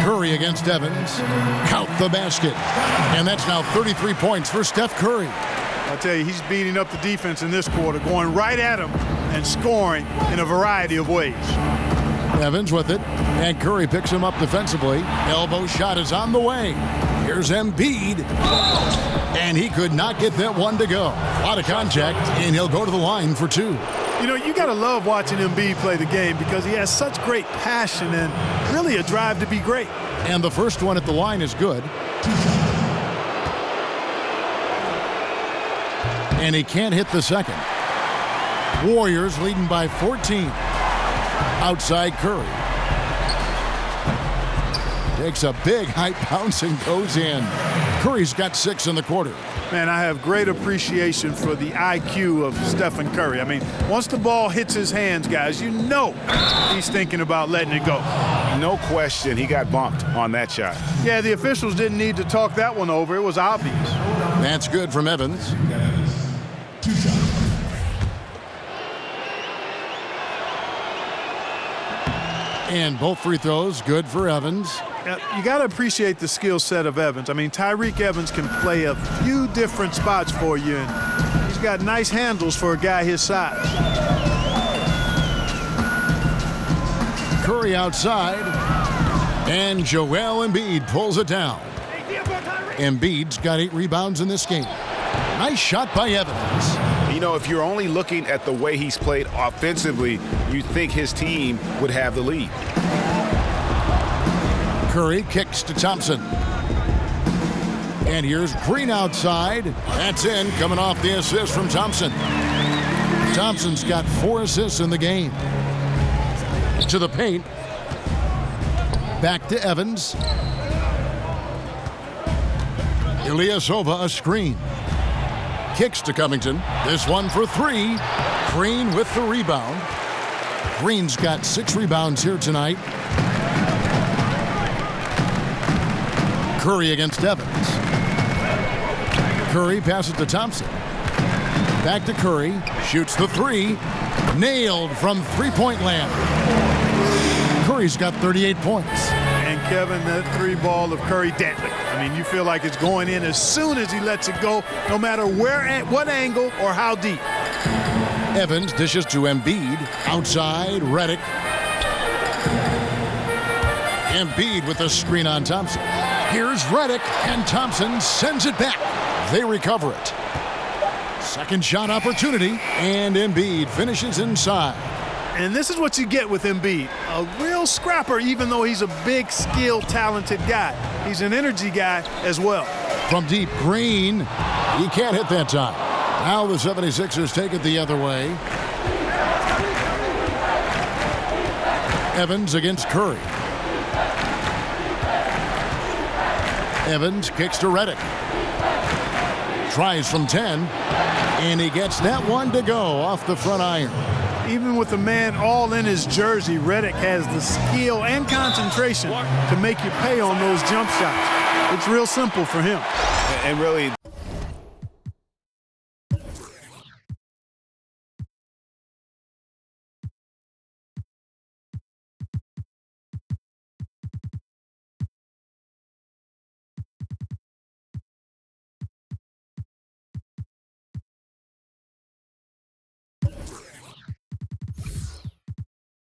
Speaker 3: Curry against Evans. Count the basket. And that's now 33 points for Steph Curry.
Speaker 5: I'll tell you, he's beating up the defense in this quarter, going right at him and scoring in a variety of ways.
Speaker 3: Evans with it. And Curry picks him up defensively. Elbow shot is on the way. Here's Embiid. And he could not get that one to go. A lot of contact, and he'll go to the line for 2.
Speaker 5: You know, you got to love watching Embiid play the game because he has such great passion and really a drive to be great.
Speaker 3: And the first one at the line is good. And he can't hit the second. Warriors leading by 14. Outside Curry. Takes a big high bounce and goes in. Curry's got 6 in the quarter.
Speaker 5: Man, I have great appreciation for the IQ of Stephen Curry. I mean, once the ball hits his hands, guys, you know he's thinking about letting it go.
Speaker 7: No question, he got bumped on that shot.
Speaker 5: Yeah, the officials didn't need to talk that one over. It was obvious.
Speaker 3: That's good from Evans. And both free throws good for Evans.
Speaker 5: You got to appreciate the skill set of Evans. I mean, Tyreke Evans can play a few different spots for you, and he's got nice handles for a guy his size.
Speaker 3: Curry outside, and Joel Embiid pulls it down. Embiid's got 8 rebounds in this game. Nice shot by Evans.
Speaker 4: You know, if you're only looking at the way he's played offensively, you'd think his team would have the lead.
Speaker 3: Curry kicks to Thompson. And here's Green outside. That's in, coming off the assist from Thompson. Thompson's got 4 assists in the game. To the paint. Back to Evans. Ilyasova a screen. Kicks to Covington. This one for 3. Green with the rebound. Green's got 6 rebounds here tonight. Curry against Evans. Curry passes to Thompson. Back to Curry. Shoots the 3. Nailed from three-point land. Curry's got 38 points.
Speaker 5: And Kevin, that 3 ball of Curry deadly. I mean, you feel like it's going in as soon as he lets it go, no matter where, at what angle, or how deep.
Speaker 3: Evans dishes to Embiid. Outside, Redick. Embiid with a screen on Thompson. Here's Redick, and Thompson sends it back. They recover it. Second shot opportunity, and Embiid finishes inside.
Speaker 5: And this is what you get with Embiid. A real scrapper, even though he's a big, skilled, talented guy. He's an energy guy as well.
Speaker 3: From deep, Green. He can't hit that time. Now the 76ers take it the other way. Evans against Curry. Evans kicks to Redick. Tries from 10, and he gets that one to go off the front iron.
Speaker 5: Even with the man all in his jersey, Redick has the skill and concentration to make you pay on those jump shots. It's real simple for him.
Speaker 4: And really,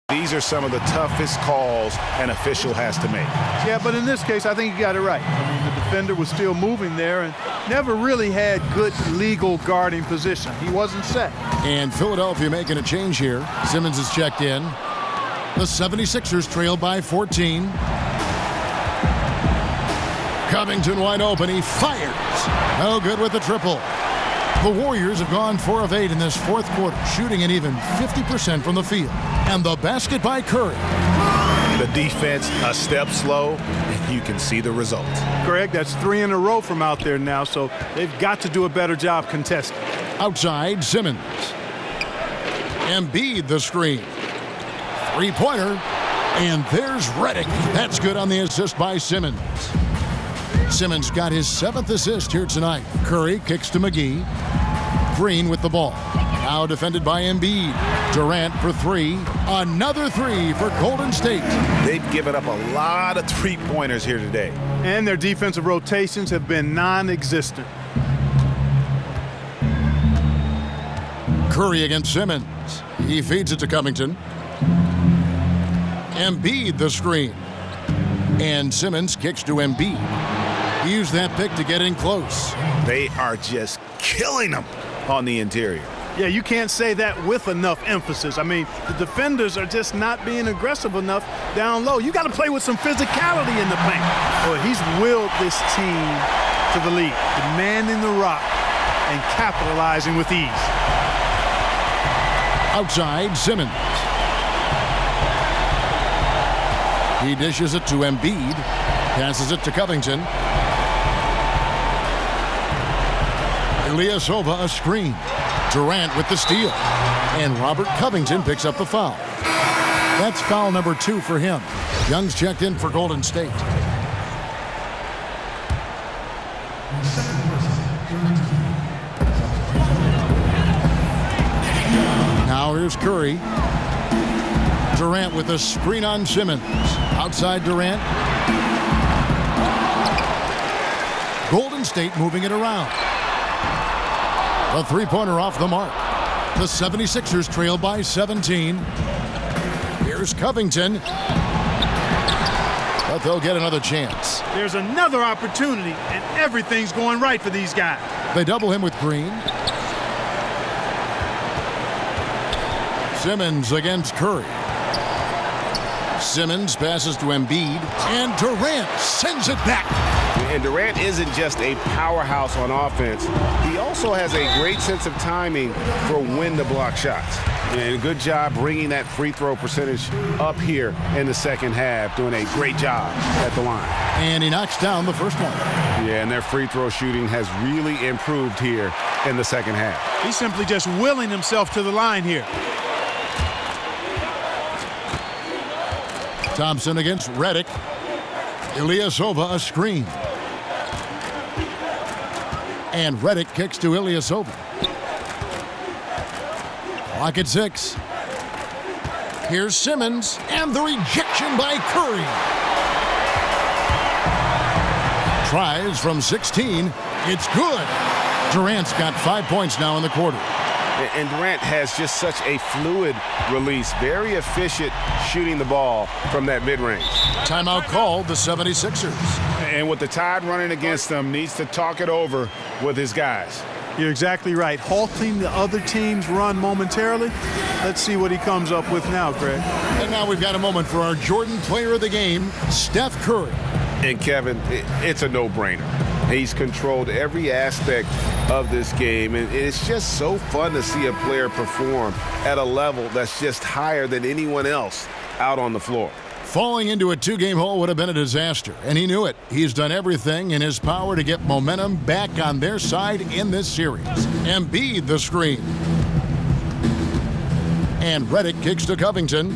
Speaker 4: these are some of the toughest calls an official has to make.
Speaker 5: Yeah, but in this case, I think he got it right. I mean, the defender was still moving there and never really had good legal guarding position. He wasn't set.
Speaker 3: And Philadelphia making a change here. Simmons is checked in. The 76ers trail by 14. Covington wide open. He fires. No good with the triple. The Warriors have gone 4 of 8 in this fourth quarter, shooting an even 50% from the field. And the basket by Curry.
Speaker 4: The defense a step slow, and you can see the results.
Speaker 5: Greg, that's 3 in a row from out there now, so they've got to do a better job contesting.
Speaker 3: Outside, Simmons. Embiid the screen. 3-pointer. And there's Redick. That's good on the assist by Simmons. Simmons got his 7th assist here tonight. Curry kicks to McGee. Green with the ball. Now defended by Embiid. Durant for 3. Another 3 for Golden State.
Speaker 4: They've given up a lot of three-pointers here today.
Speaker 5: And their defensive rotations have been non-existent.
Speaker 3: Curry against Simmons. He feeds it to Covington. Embiid the screen. And Simmons kicks to Embiid. He used that pick to get in close.
Speaker 4: They are just killing them on the interior.
Speaker 5: Yeah, you can't say that with enough emphasis. I mean, the defenders are just not being aggressive enough down low. You got to play with some physicality in the paint. Well, he's willed this team to the lead, demanding the rock and capitalizing with ease.
Speaker 3: Outside, Simmons. He dishes it to Embiid. Passes it to Covington. Ilyasova a screen. Durant with the steal. And Robert Covington picks up the foul. That's foul number 2 for him. Young's checked in for Golden State. Now here's Curry. Durant with a screen on Simmons. Outside Durant. Golden State moving it around. A 3-pointer off the mark. The 76ers trail by 17. Here's Covington. But they'll get another chance.
Speaker 5: There's another opportunity, and everything's going right for these guys.
Speaker 3: They double him with Green. Simmons against Curry. Simmons passes to Embiid, and Durant sends it back.
Speaker 4: We And Durant isn't just a powerhouse on offense. He also has a great sense of timing for when to block shots. And good job bringing that free throw percentage up here in the second half, doing a great job at the line.
Speaker 3: And he knocks down the first one.
Speaker 4: Yeah, and their free throw shooting has really improved here in the second half.
Speaker 5: He's simply just willing himself to the line here.
Speaker 3: Thompson against Redick. Ilyasova a screen. And Redick kicks to Ilyasova. Clock at 6. Here's Simmons, and the rejection by Curry. Tries from 16. It's good. Durant's got 5 points now in the quarter.
Speaker 4: And Durant has just such a fluid release, very efficient shooting the ball from that mid-range.
Speaker 3: Timeout called the 76ers.
Speaker 7: And with the Tide running against them, needs to talk it over with his guys.
Speaker 5: You're exactly right. Halting the other team's run momentarily. Let's see what he comes up with now, Greg.
Speaker 3: And now we've got a moment for our Jordan player of the game, Steph Curry.
Speaker 4: And Kevin, it's a no-brainer. He's controlled every aspect of this game, and it's just so fun to see a player perform at a level that's just higher than anyone else out on the floor.
Speaker 3: Falling into a 2-game hole would have been a disaster, and he knew it. He's done everything in his power to get momentum back on their side in this series. Embiid the screen. And Redick kicks to Covington.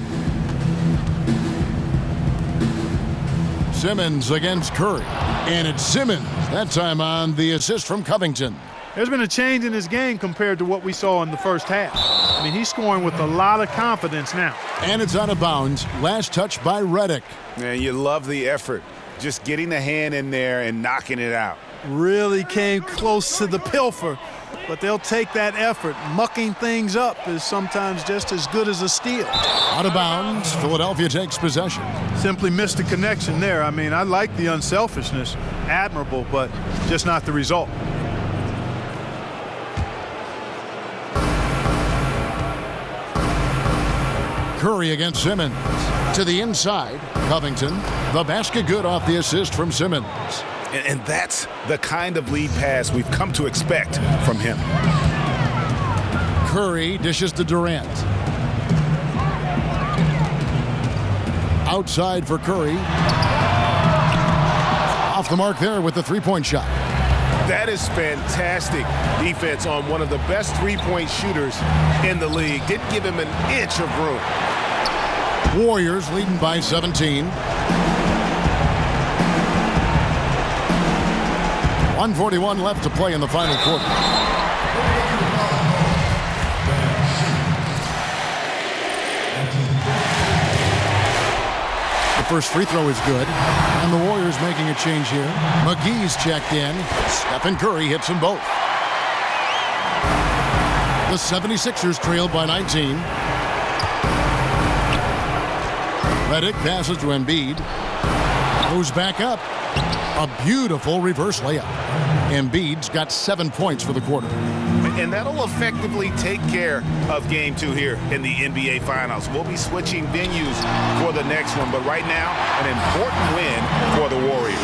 Speaker 3: Simmons against Curry. And it's Simmons, that time on the assist from Covington.
Speaker 5: There's been a change in his game compared to what we saw in the first half. I mean, he's scoring with a lot of confidence now.
Speaker 3: And it's out of bounds. Last touch by Redick.
Speaker 7: Man, you love the effort. Just getting the hand in there and knocking it out.
Speaker 5: Really came close to the pilfer, but they'll take that effort. Mucking things up is sometimes just as good as a steal.
Speaker 3: Out of bounds. Philadelphia takes possession.
Speaker 5: Simply missed a connection there. I mean, I like the unselfishness. Admirable, but just not the result.
Speaker 3: Curry against Simmons. To the inside. Covington. The basket good off the assist from Simmons.
Speaker 7: And that's the kind of lead pass we've come to expect from him.
Speaker 3: Curry dishes to Durant. Outside for Curry. Off the mark there with the three-point shot.
Speaker 4: That is fantastic defense on one of the best three-point shooters in the league. Didn't give him an inch of room.
Speaker 3: Warriors leading by 17. 1:41 left to play in the final quarter. The first free throw is good, and the Warriors making a change here. McGee's checked in. Stephen Curry hits them both. The 76ers trailed by 19. Redick passes to Embiid. Goes back up. A beautiful reverse layup. Embiid's got 7 points for the quarter.
Speaker 4: And that'll effectively take care of Game 2 here in the NBA Finals. We'll be switching venues for the next one, but right now, an important win for the Warriors.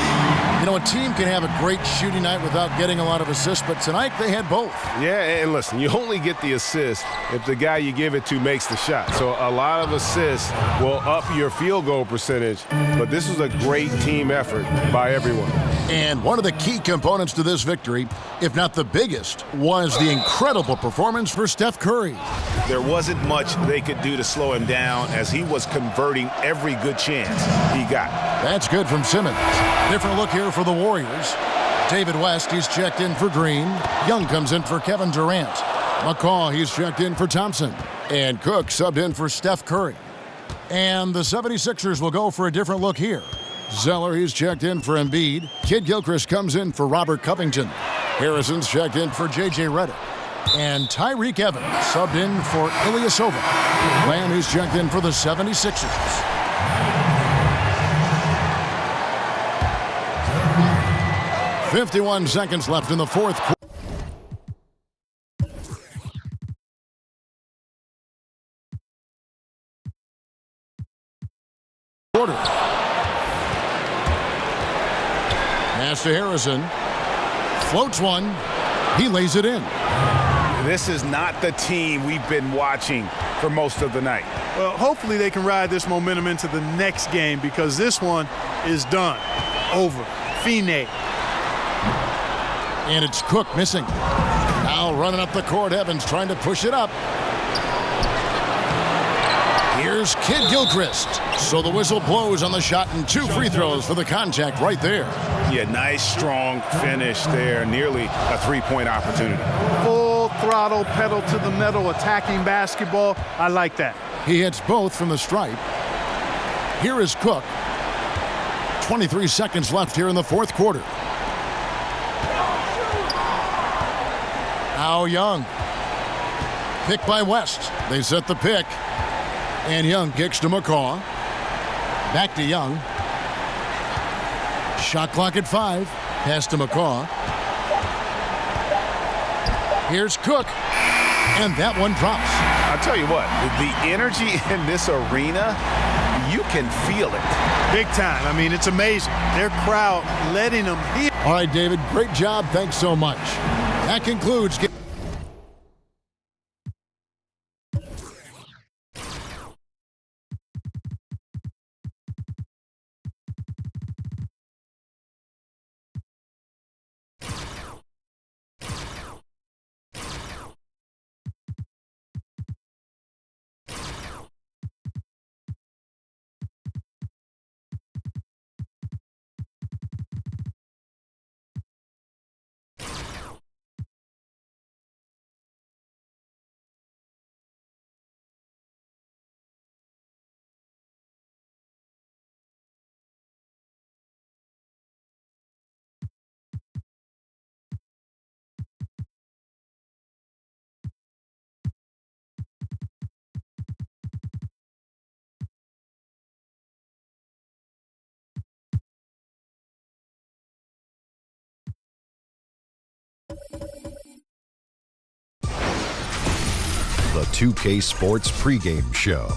Speaker 3: You know, a team can have a great shooting night without getting a lot of assists, but tonight they had both.
Speaker 4: Yeah, and listen, you only get the assist if the guy you give it to makes the shot. So a lot of assists will up your field goal percentage, but this was a great team effort by everyone.
Speaker 3: And one of the key components to this victory, if not the biggest, was the incredible performance for Steph Curry.
Speaker 7: There wasn't much they could do to slow him down as he was converting every good chance he got.
Speaker 3: That's good from Simmons. Different look here for the Warriors. David West, he's checked in for Green. Young comes in for Kevin Durant. McCaw, he's checked in for Thompson. And Cook subbed in for Steph Curry. And the 76ers will go for a different look here. Zeller, he's checked in for Embiid. Kid Gilchrist comes in for Robert Covington. Harrison's checked in for J.J. Redick. And Tyreek Evans subbed in for Ilyasova. Lamb is checked in for the 76ers. .51 seconds left in the fourth quarter. Pass to Harrison. Floats one. He lays it in.
Speaker 7: This is not the team we've been watching for most of the night.
Speaker 5: Well, hopefully they can ride this momentum into the next game because this one is done. Over. Fine.
Speaker 3: And it's Cook missing. Now running up the court, Evans trying to push it up. Here's Kid Gilchrist. So the whistle blows on the shot and 2 free throws for the contact right there.
Speaker 7: Yeah, nice, strong finish there. Nearly a 3-point opportunity.
Speaker 5: Full throttle, pedal to the metal, attacking basketball. I like that.
Speaker 3: He hits both from the stripe. Here is Cook. 23 seconds left here in the fourth quarter. Now Young. Pick by West. They set the pick. And Young kicks to McCaw. Back to Young. Shot clock at 5. Pass to McCaw. Here's Cook. And that one drops.
Speaker 7: I'll tell you what, the energy in this arena, you can feel it.
Speaker 5: Big time. I mean, it's amazing. Their crowd letting them hear.
Speaker 3: All right, David, great job. Thanks so much. That concludes.
Speaker 1: The 2K Sports pregame show.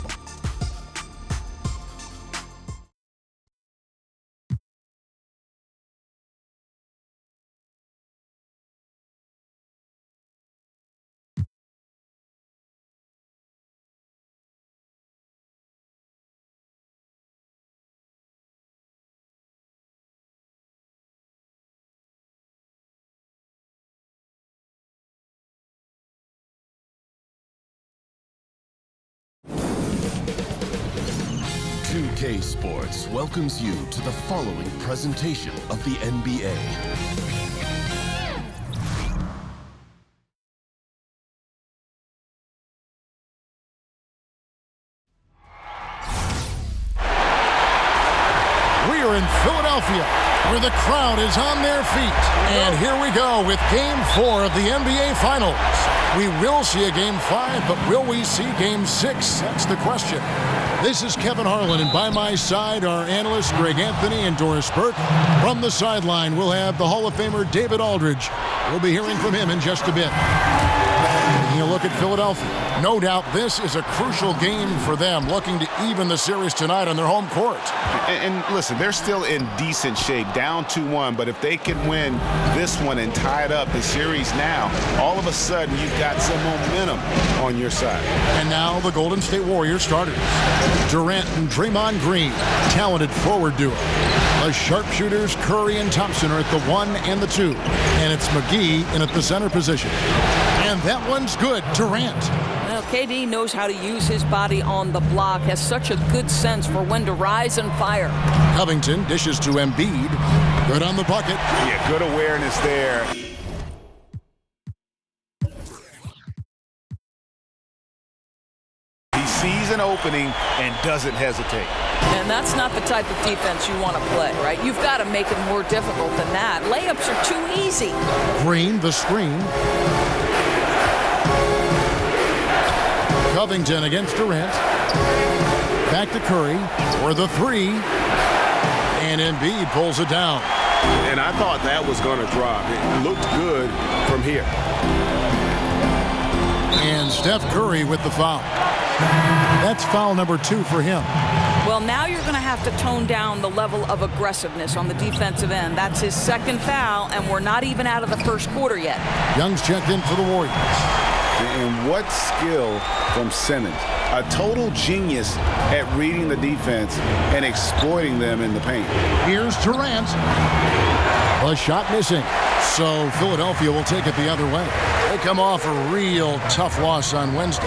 Speaker 2: K Sports welcomes you to the following presentation of the NBA.
Speaker 3: We are in Philadelphia, where the crowd is on their feet. And here we go with Game 4 of the NBA Finals. We will see a Game 5, but will we see Game 6? That's the question. This is Kevin Harlan, and by my side are analysts Greg Anthony and Doris Burke. From the sideline, we'll have the Hall of Famer David Aldridge. We'll be hearing from him in just a bit. Taking a look at Philadelphia. No doubt this is a crucial game for them, looking to even the series tonight on their home court.
Speaker 7: And listen, they're still in decent shape, down 2-1, but if they can win this one and tie it up the series now, all of a sudden you've got some momentum on your side.
Speaker 3: And now the Golden State Warriors starters. Durant and Draymond Green, talented forward duo. The sharpshooters Curry and Thompson are at the 1 and the 2. And it's McGee in at the center position. And that one's good. Durant.
Speaker 11: Well, KD knows how to use his body on the block, has such a good sense for when to rise and fire.
Speaker 3: Covington dishes to Embiid. Good on the bucket.
Speaker 7: Yeah, good awareness there. He sees an opening and doesn't hesitate.
Speaker 11: And that's not the type of defense you want to play, right? You've got to make it more difficult than that. Layups are too easy.
Speaker 3: Green, the screen. Covington against Durant. Back to Curry for the 3. And Embiid pulls it down.
Speaker 4: And I thought that was going to drop. It looked good from here.
Speaker 3: And Steph Curry with the foul. That's foul number 2 for him.
Speaker 11: Well, now you're going to have to tone down the level of aggressiveness on the defensive end. That's his second foul, and we're not even out of the first quarter yet.
Speaker 3: Young's checked in for the Warriors.
Speaker 7: And what skill from Simmons. A total genius at reading the defense and exploiting them in the paint.
Speaker 3: Here's Durant. A shot missing. So Philadelphia will take it the other way. They come off a real tough loss on Wednesday.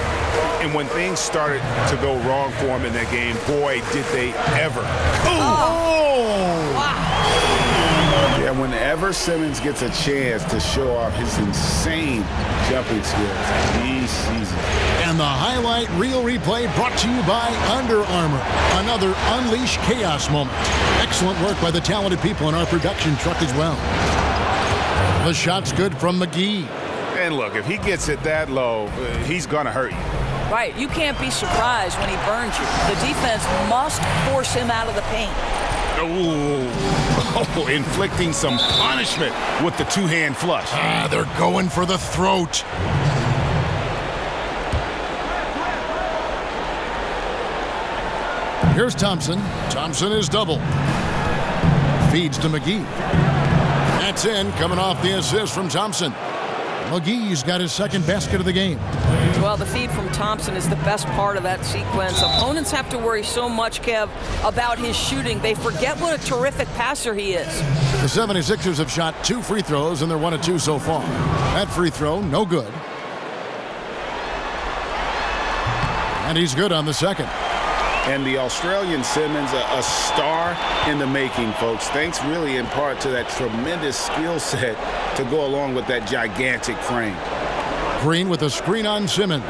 Speaker 7: And when things started to go wrong for him in that game, boy, did they ever.
Speaker 3: Oh!
Speaker 11: Wow.
Speaker 7: Yeah, whenever Simmons gets a chance to show off his insane jumping skills, he sees it.
Speaker 3: And the highlight reel replay brought to you by Under Armour. Another Unleash Chaos moment. Excellent work by the talented people in our production truck as well. The shot's good from McGee.
Speaker 7: And look, if he gets it that low, he's going to hurt you.
Speaker 11: Right, you can't be surprised when he burns you. The defense must force him out of the paint.
Speaker 7: Oh, inflicting some punishment with the two-hand flush.
Speaker 3: They're going for the throat. Here's Thompson. Thompson is doubled. Feeds to McGee. That's in, coming off the assist from Thompson. McGee's got his second basket of the game.
Speaker 11: Well, the feed from Thompson is the best part of that sequence. Opponents have to worry so much, Kev, about his shooting. They forget what a terrific passer he is.
Speaker 3: The 76ers have shot 2 free throws, and they're 1 of 2 so far. That free throw, no good. And he's good on the second.
Speaker 7: And the Australian Simmons, a star in the making, folks. Thanks really in part to that tremendous skill set to go along with that gigantic frame.
Speaker 3: Green with a screen on Simmons.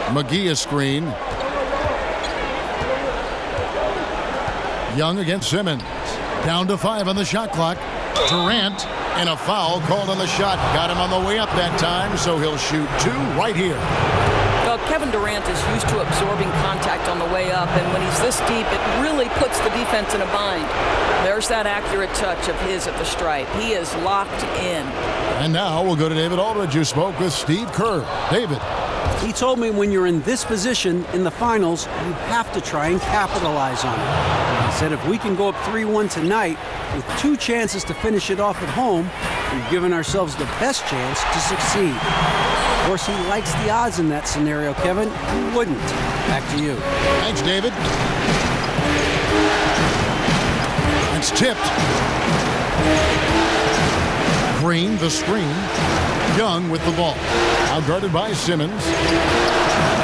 Speaker 3: McGee a screen. Young against Simmons. Down to 5 on the shot clock. Durant, and a foul called on the shot. Got him on the way up that time, so he'll shoot 2 right here.
Speaker 11: Well, Kevin Durant is used to absorbing contact on the way up, and when he's this deep, it really puts the defense in a bind. There's that accurate touch of his at the stripe. He is locked in.
Speaker 3: And now we'll go to David Aldridge, who spoke with Steve Kerr. David.
Speaker 6: He told me when you're in this position in the finals, you have to try and capitalize on it. He said if we can go up 3-1 tonight with 2 chances to finish it off at home, we've given ourselves the best chance to succeed. Of course, he likes the odds in that scenario, Kevin. Who wouldn't? Back to you.
Speaker 3: Thanks, David. It's tipped. Green, the screen. Young with the ball. Outguarded by Simmons.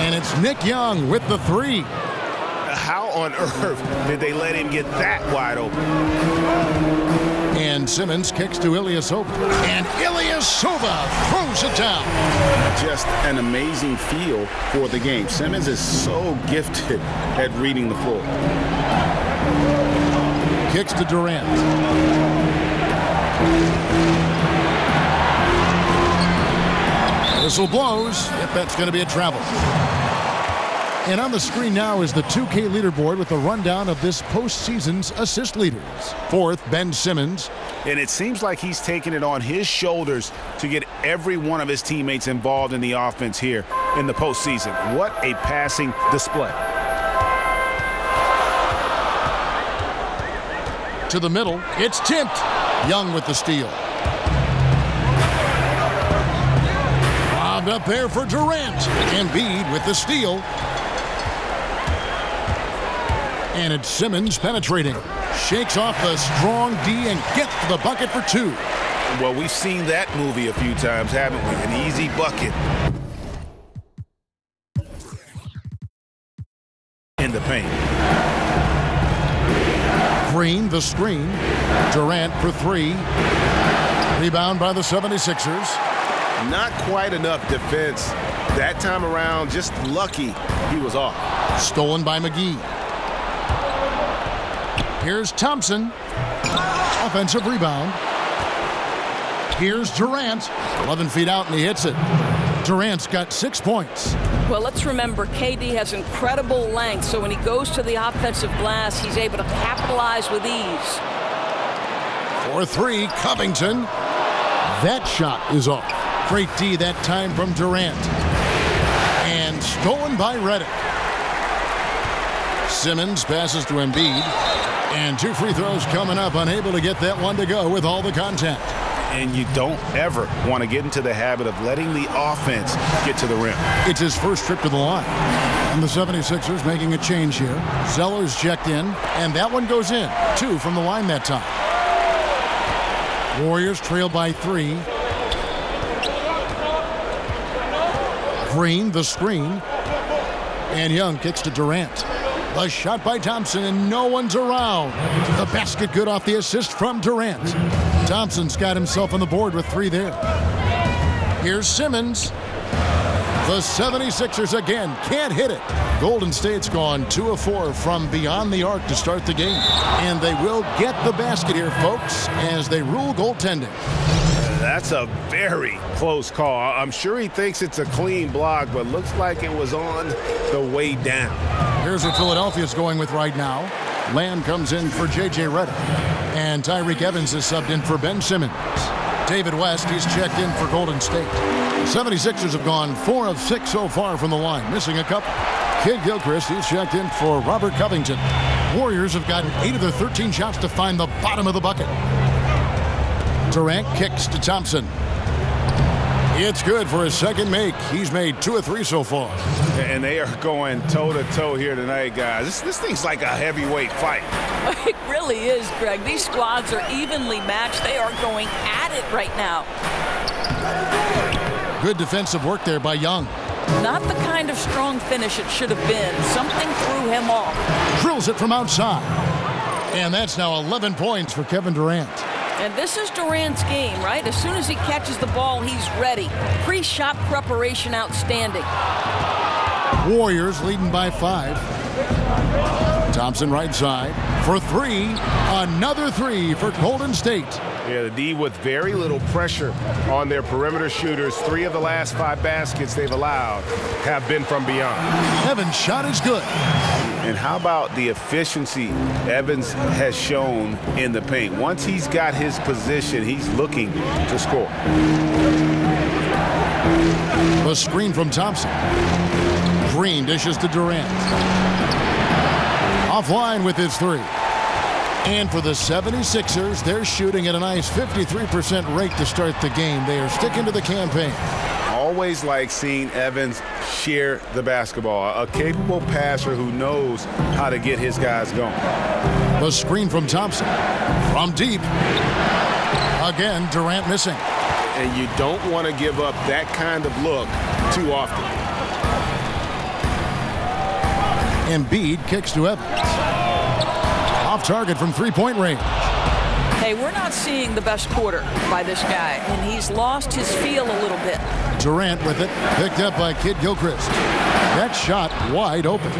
Speaker 3: And it's Nick Young with the 3.
Speaker 7: How on earth did they let him get that wide open?
Speaker 3: And Simmons kicks to Ilyasova. And Ilyasova throws it down.
Speaker 7: Just an amazing feel for the game. Simmons is so gifted at reading the floor.
Speaker 3: Kicks to Durant. Whistle blows. Yep, that's going to be a travel. And on the screen now is the 2K leaderboard with a rundown of this postseason's assist leaders. 4th, Ben Simmons.
Speaker 7: And it seems like he's taking it on his shoulders to get every one of his teammates involved in the offense here in the postseason. What a passing display.
Speaker 3: To the middle, it's tipped. Young with the steal. Lobbed up there for Durant. Embiid with the steal. And it's Simmons penetrating. Shakes off the strong D and gets to the bucket for 2.
Speaker 7: Well, we've seen that movie a few times, haven't we? An easy bucket. In the paint.
Speaker 3: Green, the screen. Durant for 3. Rebound by the 76ers.
Speaker 4: Not quite enough defense. That time around, just lucky he was off.
Speaker 3: Stolen by McGee. Here's Thompson. Offensive rebound. Here's Durant. 11 feet out, and he hits it. Durant's got 6 points.
Speaker 11: Well, let's remember, KD has incredible length, so when he goes to the offensive glass, he's able to capitalize with ease.
Speaker 3: For 3, Covington. That shot is off. Great D that time from Durant. And stolen by Redick. Simmons passes to Embiid. And 2 free throws coming up, unable to get that one to go with all the contact.
Speaker 7: And you don't ever want to get into the habit of letting the offense get to the rim.
Speaker 3: It's his first trip to the line. And the 76ers making a change here. Zeller's checked in, and that one goes in. 2 from the line that time. Warriors trail by 3. Green, the screen. And Young kicks to Durant. The shot by Thompson, and no one's around. The basket good off the assist from Durant. Thompson's got himself on the board with 3 there. Here's Simmons. The 76ers again can't hit it. Golden State's gone 2 of 4 from beyond the arc to start the game. And they will get the basket here, folks, as they rule goaltending.
Speaker 4: That's a very close call. I'm sure he thinks it's a clean block, but looks like it was on the way down.
Speaker 3: Here's what Philadelphia's going with right now. Lamb comes in for J.J. Redick. And Tyreek Evans is subbed in for Ben Simmons. David West, he's checked in for Golden State. 76ers have gone 4 of 6 so far from the line, missing a couple. Kid Gilchrist, he's checked in for Robert Covington. Warriors have gotten 8 of their 13 shots to find the bottom of the bucket. Durant kicks to Thompson. It's good for his second make. He's made 2 of 3 so far.
Speaker 7: And they are going toe-to-toe here tonight, guys. This thing's like a heavyweight fight.
Speaker 11: It really is, Greg. These squads are evenly matched. They are going at it right now.
Speaker 3: Good defensive work there by Young.
Speaker 11: Not the kind of strong finish it should have been. Something threw him off.
Speaker 3: Drills it from outside. And that's now 11 points for Kevin Durant.
Speaker 11: And this is Durant's game, right? As soon as he catches the ball, he's ready. Pre-shot preparation outstanding.
Speaker 3: Warriors leading by 5. Thompson right side for 3. Another 3 for Golden State.
Speaker 4: Yeah, the D with very little pressure on their perimeter shooters. 3 of the last 5 baskets they've allowed have been from beyond.
Speaker 3: Evans' shot is good.
Speaker 4: And how about the efficiency Evans has shown in the paint? Once he's got his position, he's looking to score.
Speaker 3: The screen from Thompson. Green dishes to Durant. Offline with his 3. And for the 76ers, they're shooting at a nice 53% rate to start the game. They are sticking to the campaign.
Speaker 4: Always like seeing Evans share the basketball. A capable passer who knows how to get his guys going.
Speaker 3: The screen from Thompson. From deep. Again, Durant missing.
Speaker 4: And you don't want to give up that kind of look too often.
Speaker 3: Embiid kicks to Evans. Off target from 3-point range.
Speaker 11: Hey, we're not seeing the best quarter by this guy, and he's lost his feel a little bit.
Speaker 3: Durant with it, picked up by Kid Gilchrist. That shot wide open.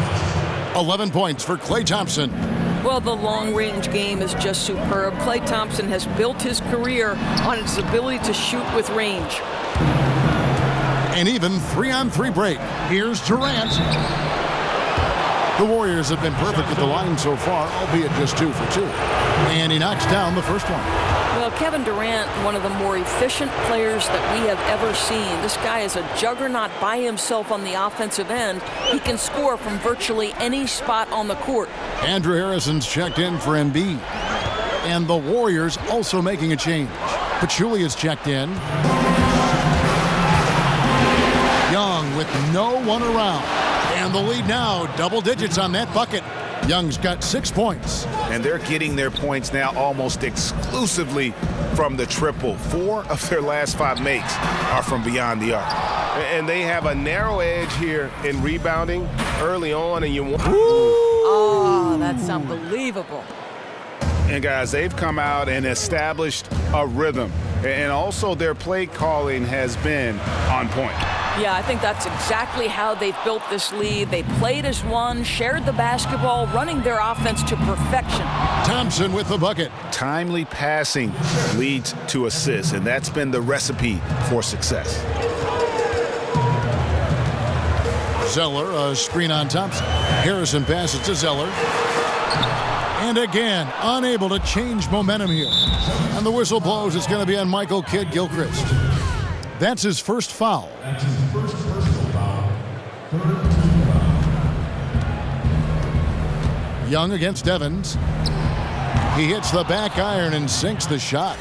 Speaker 3: 11 points for Klay Thompson.
Speaker 11: Well, the long-range game is just superb. Klay Thompson has built his career on his ability to shoot with range.
Speaker 3: An even 3-on-3 break. Here's Durant. The Warriors have been perfect at the line so far, albeit just 2 for 2. And he knocks down the first one.
Speaker 11: Well, Kevin Durant, one of the more efficient players that we have ever seen. This guy is a juggernaut by himself on the offensive end. He can score from virtually any spot on the court.
Speaker 3: Andrew Harrison's checked in for Embiid. And the Warriors also making a change. Pachulia's checked in. Young with no one around. And the lead now, double digits on that bucket. Young's got 6 points.
Speaker 7: And they're getting their points now almost exclusively from the triple. 4 of their last 5 makes are from beyond the arc.
Speaker 4: And they have a narrow edge here in rebounding early on, and you want...
Speaker 11: Oh, that's unbelievable.
Speaker 7: And guys, they've come out and established a rhythm. And also their play calling has been on point.
Speaker 11: Yeah, I think that's exactly how they've built this lead. They played as one, shared the basketball, running their offense to perfection.
Speaker 3: Thompson with the bucket.
Speaker 7: Timely passing leads to assists, and that's been the recipe for success.
Speaker 3: Zeller, a screen on Thompson. Harrison passes to Zeller. And again, unable to change momentum here. And the whistle blows. It's going to be on Michael Kidd Gilchrist. That's his first foul. Young against Evans. He hits the back iron and sinks the shot.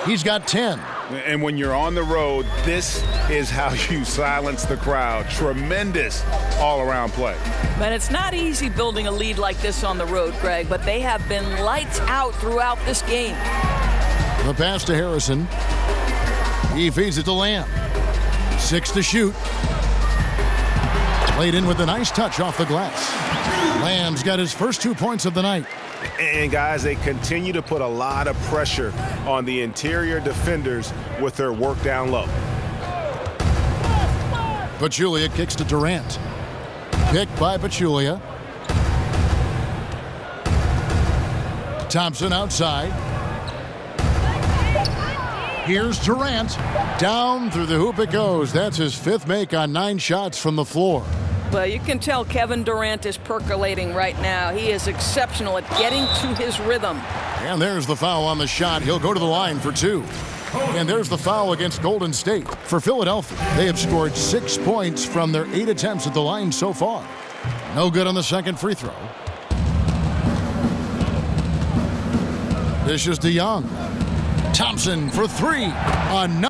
Speaker 3: He's got 10.
Speaker 7: And when you're on the road, this is how you silence the crowd. Tremendous all-around play.
Speaker 11: But it's not easy building a lead like this on the road, Greg, but they have been lights out throughout this game.
Speaker 3: The pass to Harrison. He feeds it to Lamb. 6 to shoot. Played in with a nice touch off the glass. Lamb's got his first 2 points of the night.
Speaker 7: And guys, they continue to put a lot of pressure on the interior defenders with their work down low.
Speaker 3: Pachulia kicks to Durant. Picked by Pachulia. Thompson outside. Here's Durant. Down through the hoop it goes. That's his 5th make on 9 shots from the floor.
Speaker 11: Well, you can tell Kevin Durant is percolating right now. He is exceptional at getting to his rhythm.
Speaker 3: And there's the foul on the shot. He'll go to the line for 2. And there's the foul against Golden State. For Philadelphia, they have scored 6 points from their 8 attempts at the line so far. No good on the second free throw. This is to Young. Thompson for 3. Another.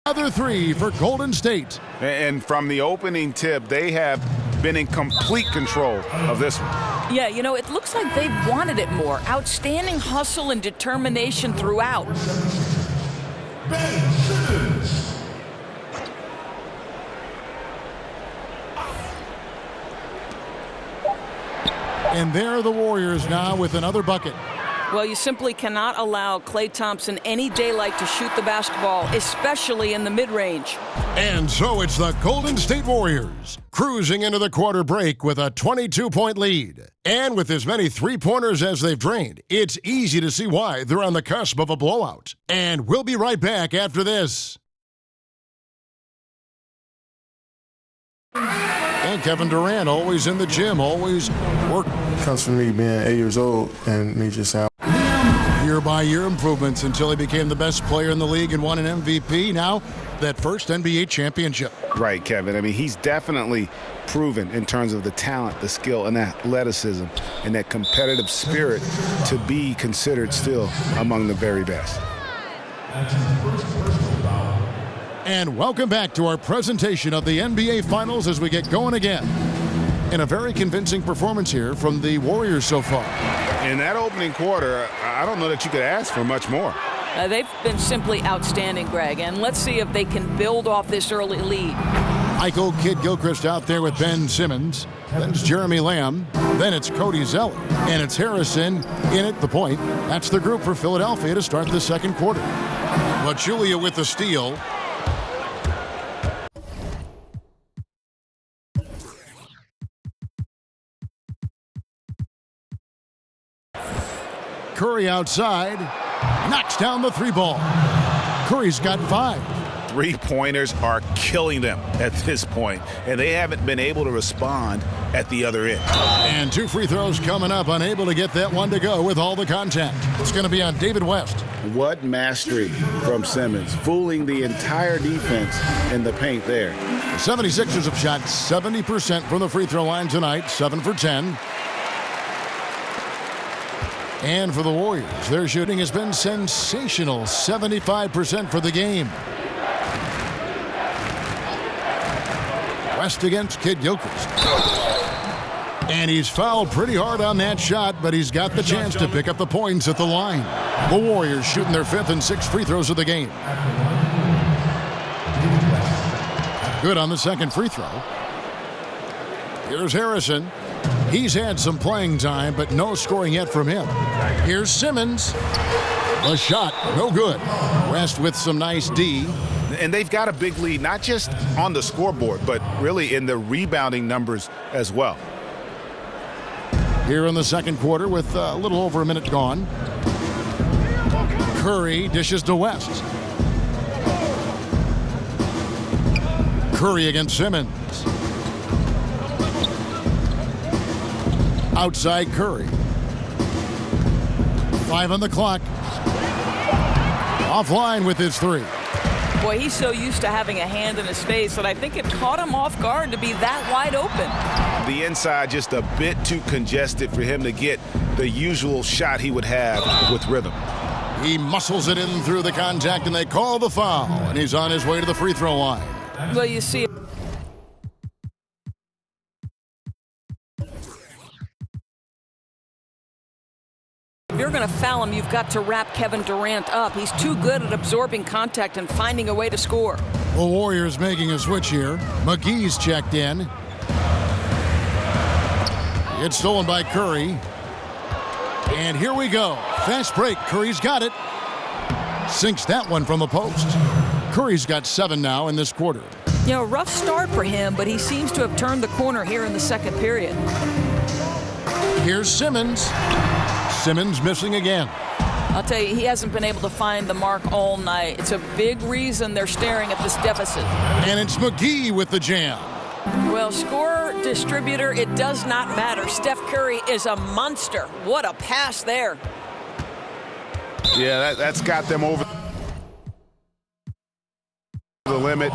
Speaker 3: Another 3 for Golden State.
Speaker 7: And from the opening tip, they have been in complete control of this one.
Speaker 11: Yeah, you know, it looks like they've wanted it more. Outstanding hustle and determination throughout.
Speaker 3: And there are the Warriors now with another bucket.
Speaker 11: Well, you simply cannot allow Klay Thompson any daylight to shoot the basketball, especially in the mid-range.
Speaker 3: And so it's the Golden State Warriors cruising into the quarter break with a 22-point lead. And with as many three-pointers as they've drained, it's easy to see why they're on the cusp of a blowout. And we'll be right back after this. And Kevin Durant, always in the gym, always working.
Speaker 12: Comes from me being 8 years old and me just out.
Speaker 3: Year-by-year improvements until he became the best player in the league and won an MVP. Now, that first NBA championship.
Speaker 7: Right, Kevin. I mean, he's definitely proven in terms of the talent, the skill, and athleticism, and that competitive spirit to be considered still among the very best.
Speaker 3: And welcome back to our presentation of the NBA Finals as we get going again. And a very convincing performance here from the Warriors so far.
Speaker 7: In that opening quarter, I don't know that you could ask for much more.
Speaker 11: They've been simply outstanding, Greg, and let's see if they can build off this early lead.
Speaker 3: Michael Kidd-Gilchrist out there with Ben Simmons. Then it's Jeremy Lamb. Then it's Cody Zeller. And it's Harrison in at the point. That's the group for Philadelphia to start the second quarter. Pachulia with the steal. Curry outside, knocks down the 3 ball. Curry's got 5.
Speaker 7: Three-pointers are killing them at this point, and they haven't been able to respond at the other end.
Speaker 3: And 2 free throws coming up, unable to get that one to go with all the contact. It's going to be on David West.
Speaker 7: What mastery from Simmons, fooling the entire defense in the paint there.
Speaker 3: The 76ers have shot 70% from the free throw line tonight, 7 for 10. And for the Warriors, their shooting has been sensational, 75% for the game. West against Kidd-Gilchrist. And he's fouled pretty hard on that shot, but he's got the chance to pick up the points at the line. The Warriors shooting their 5th and 6th free throws of the game. Good on the second free throw. Here's Harrison. He's had some playing time, but no scoring yet from him. Here's Simmons. The shot, no good. West with some nice D.
Speaker 7: And they've got a big lead, not just on the scoreboard, but really in the rebounding numbers as well.
Speaker 3: Here in the second quarter with a little over a minute gone. Curry dishes to West. Curry against Simmons. Outside Curry. 5 on the clock. Offline with his 3.
Speaker 11: Boy, he's so used to having a hand in his face that I think it caught him off guard to be that wide open.
Speaker 7: The inside just a bit too congested for him to get the usual shot he would have with rhythm.
Speaker 3: He muscles it in through the contact, and they call the foul, and he's on his way to the free throw line.
Speaker 11: Well, you see, if you're going to foul him, you've got to wrap Kevin Durant up. He's too good at absorbing contact and finding a way to score.
Speaker 3: The Warriors making a switch here. McGee's checked in. It's stolen by Curry. And here we go. Fast break. Curry's got it. Sinks that one from the post. Curry's got 7 now in this quarter.
Speaker 11: You know, rough start for him, but he seems to have turned the corner here in the second period.
Speaker 3: Here's Simmons. Simmons missing again.
Speaker 11: I'll tell you, he hasn't been able to find the mark all night. It's a big reason they're staring at this deficit.
Speaker 3: And it's McGee with the jam.
Speaker 11: Well, score distributor, it does not matter. Steph Curry is a monster. What a pass there.
Speaker 7: Yeah, that's got them over the limit.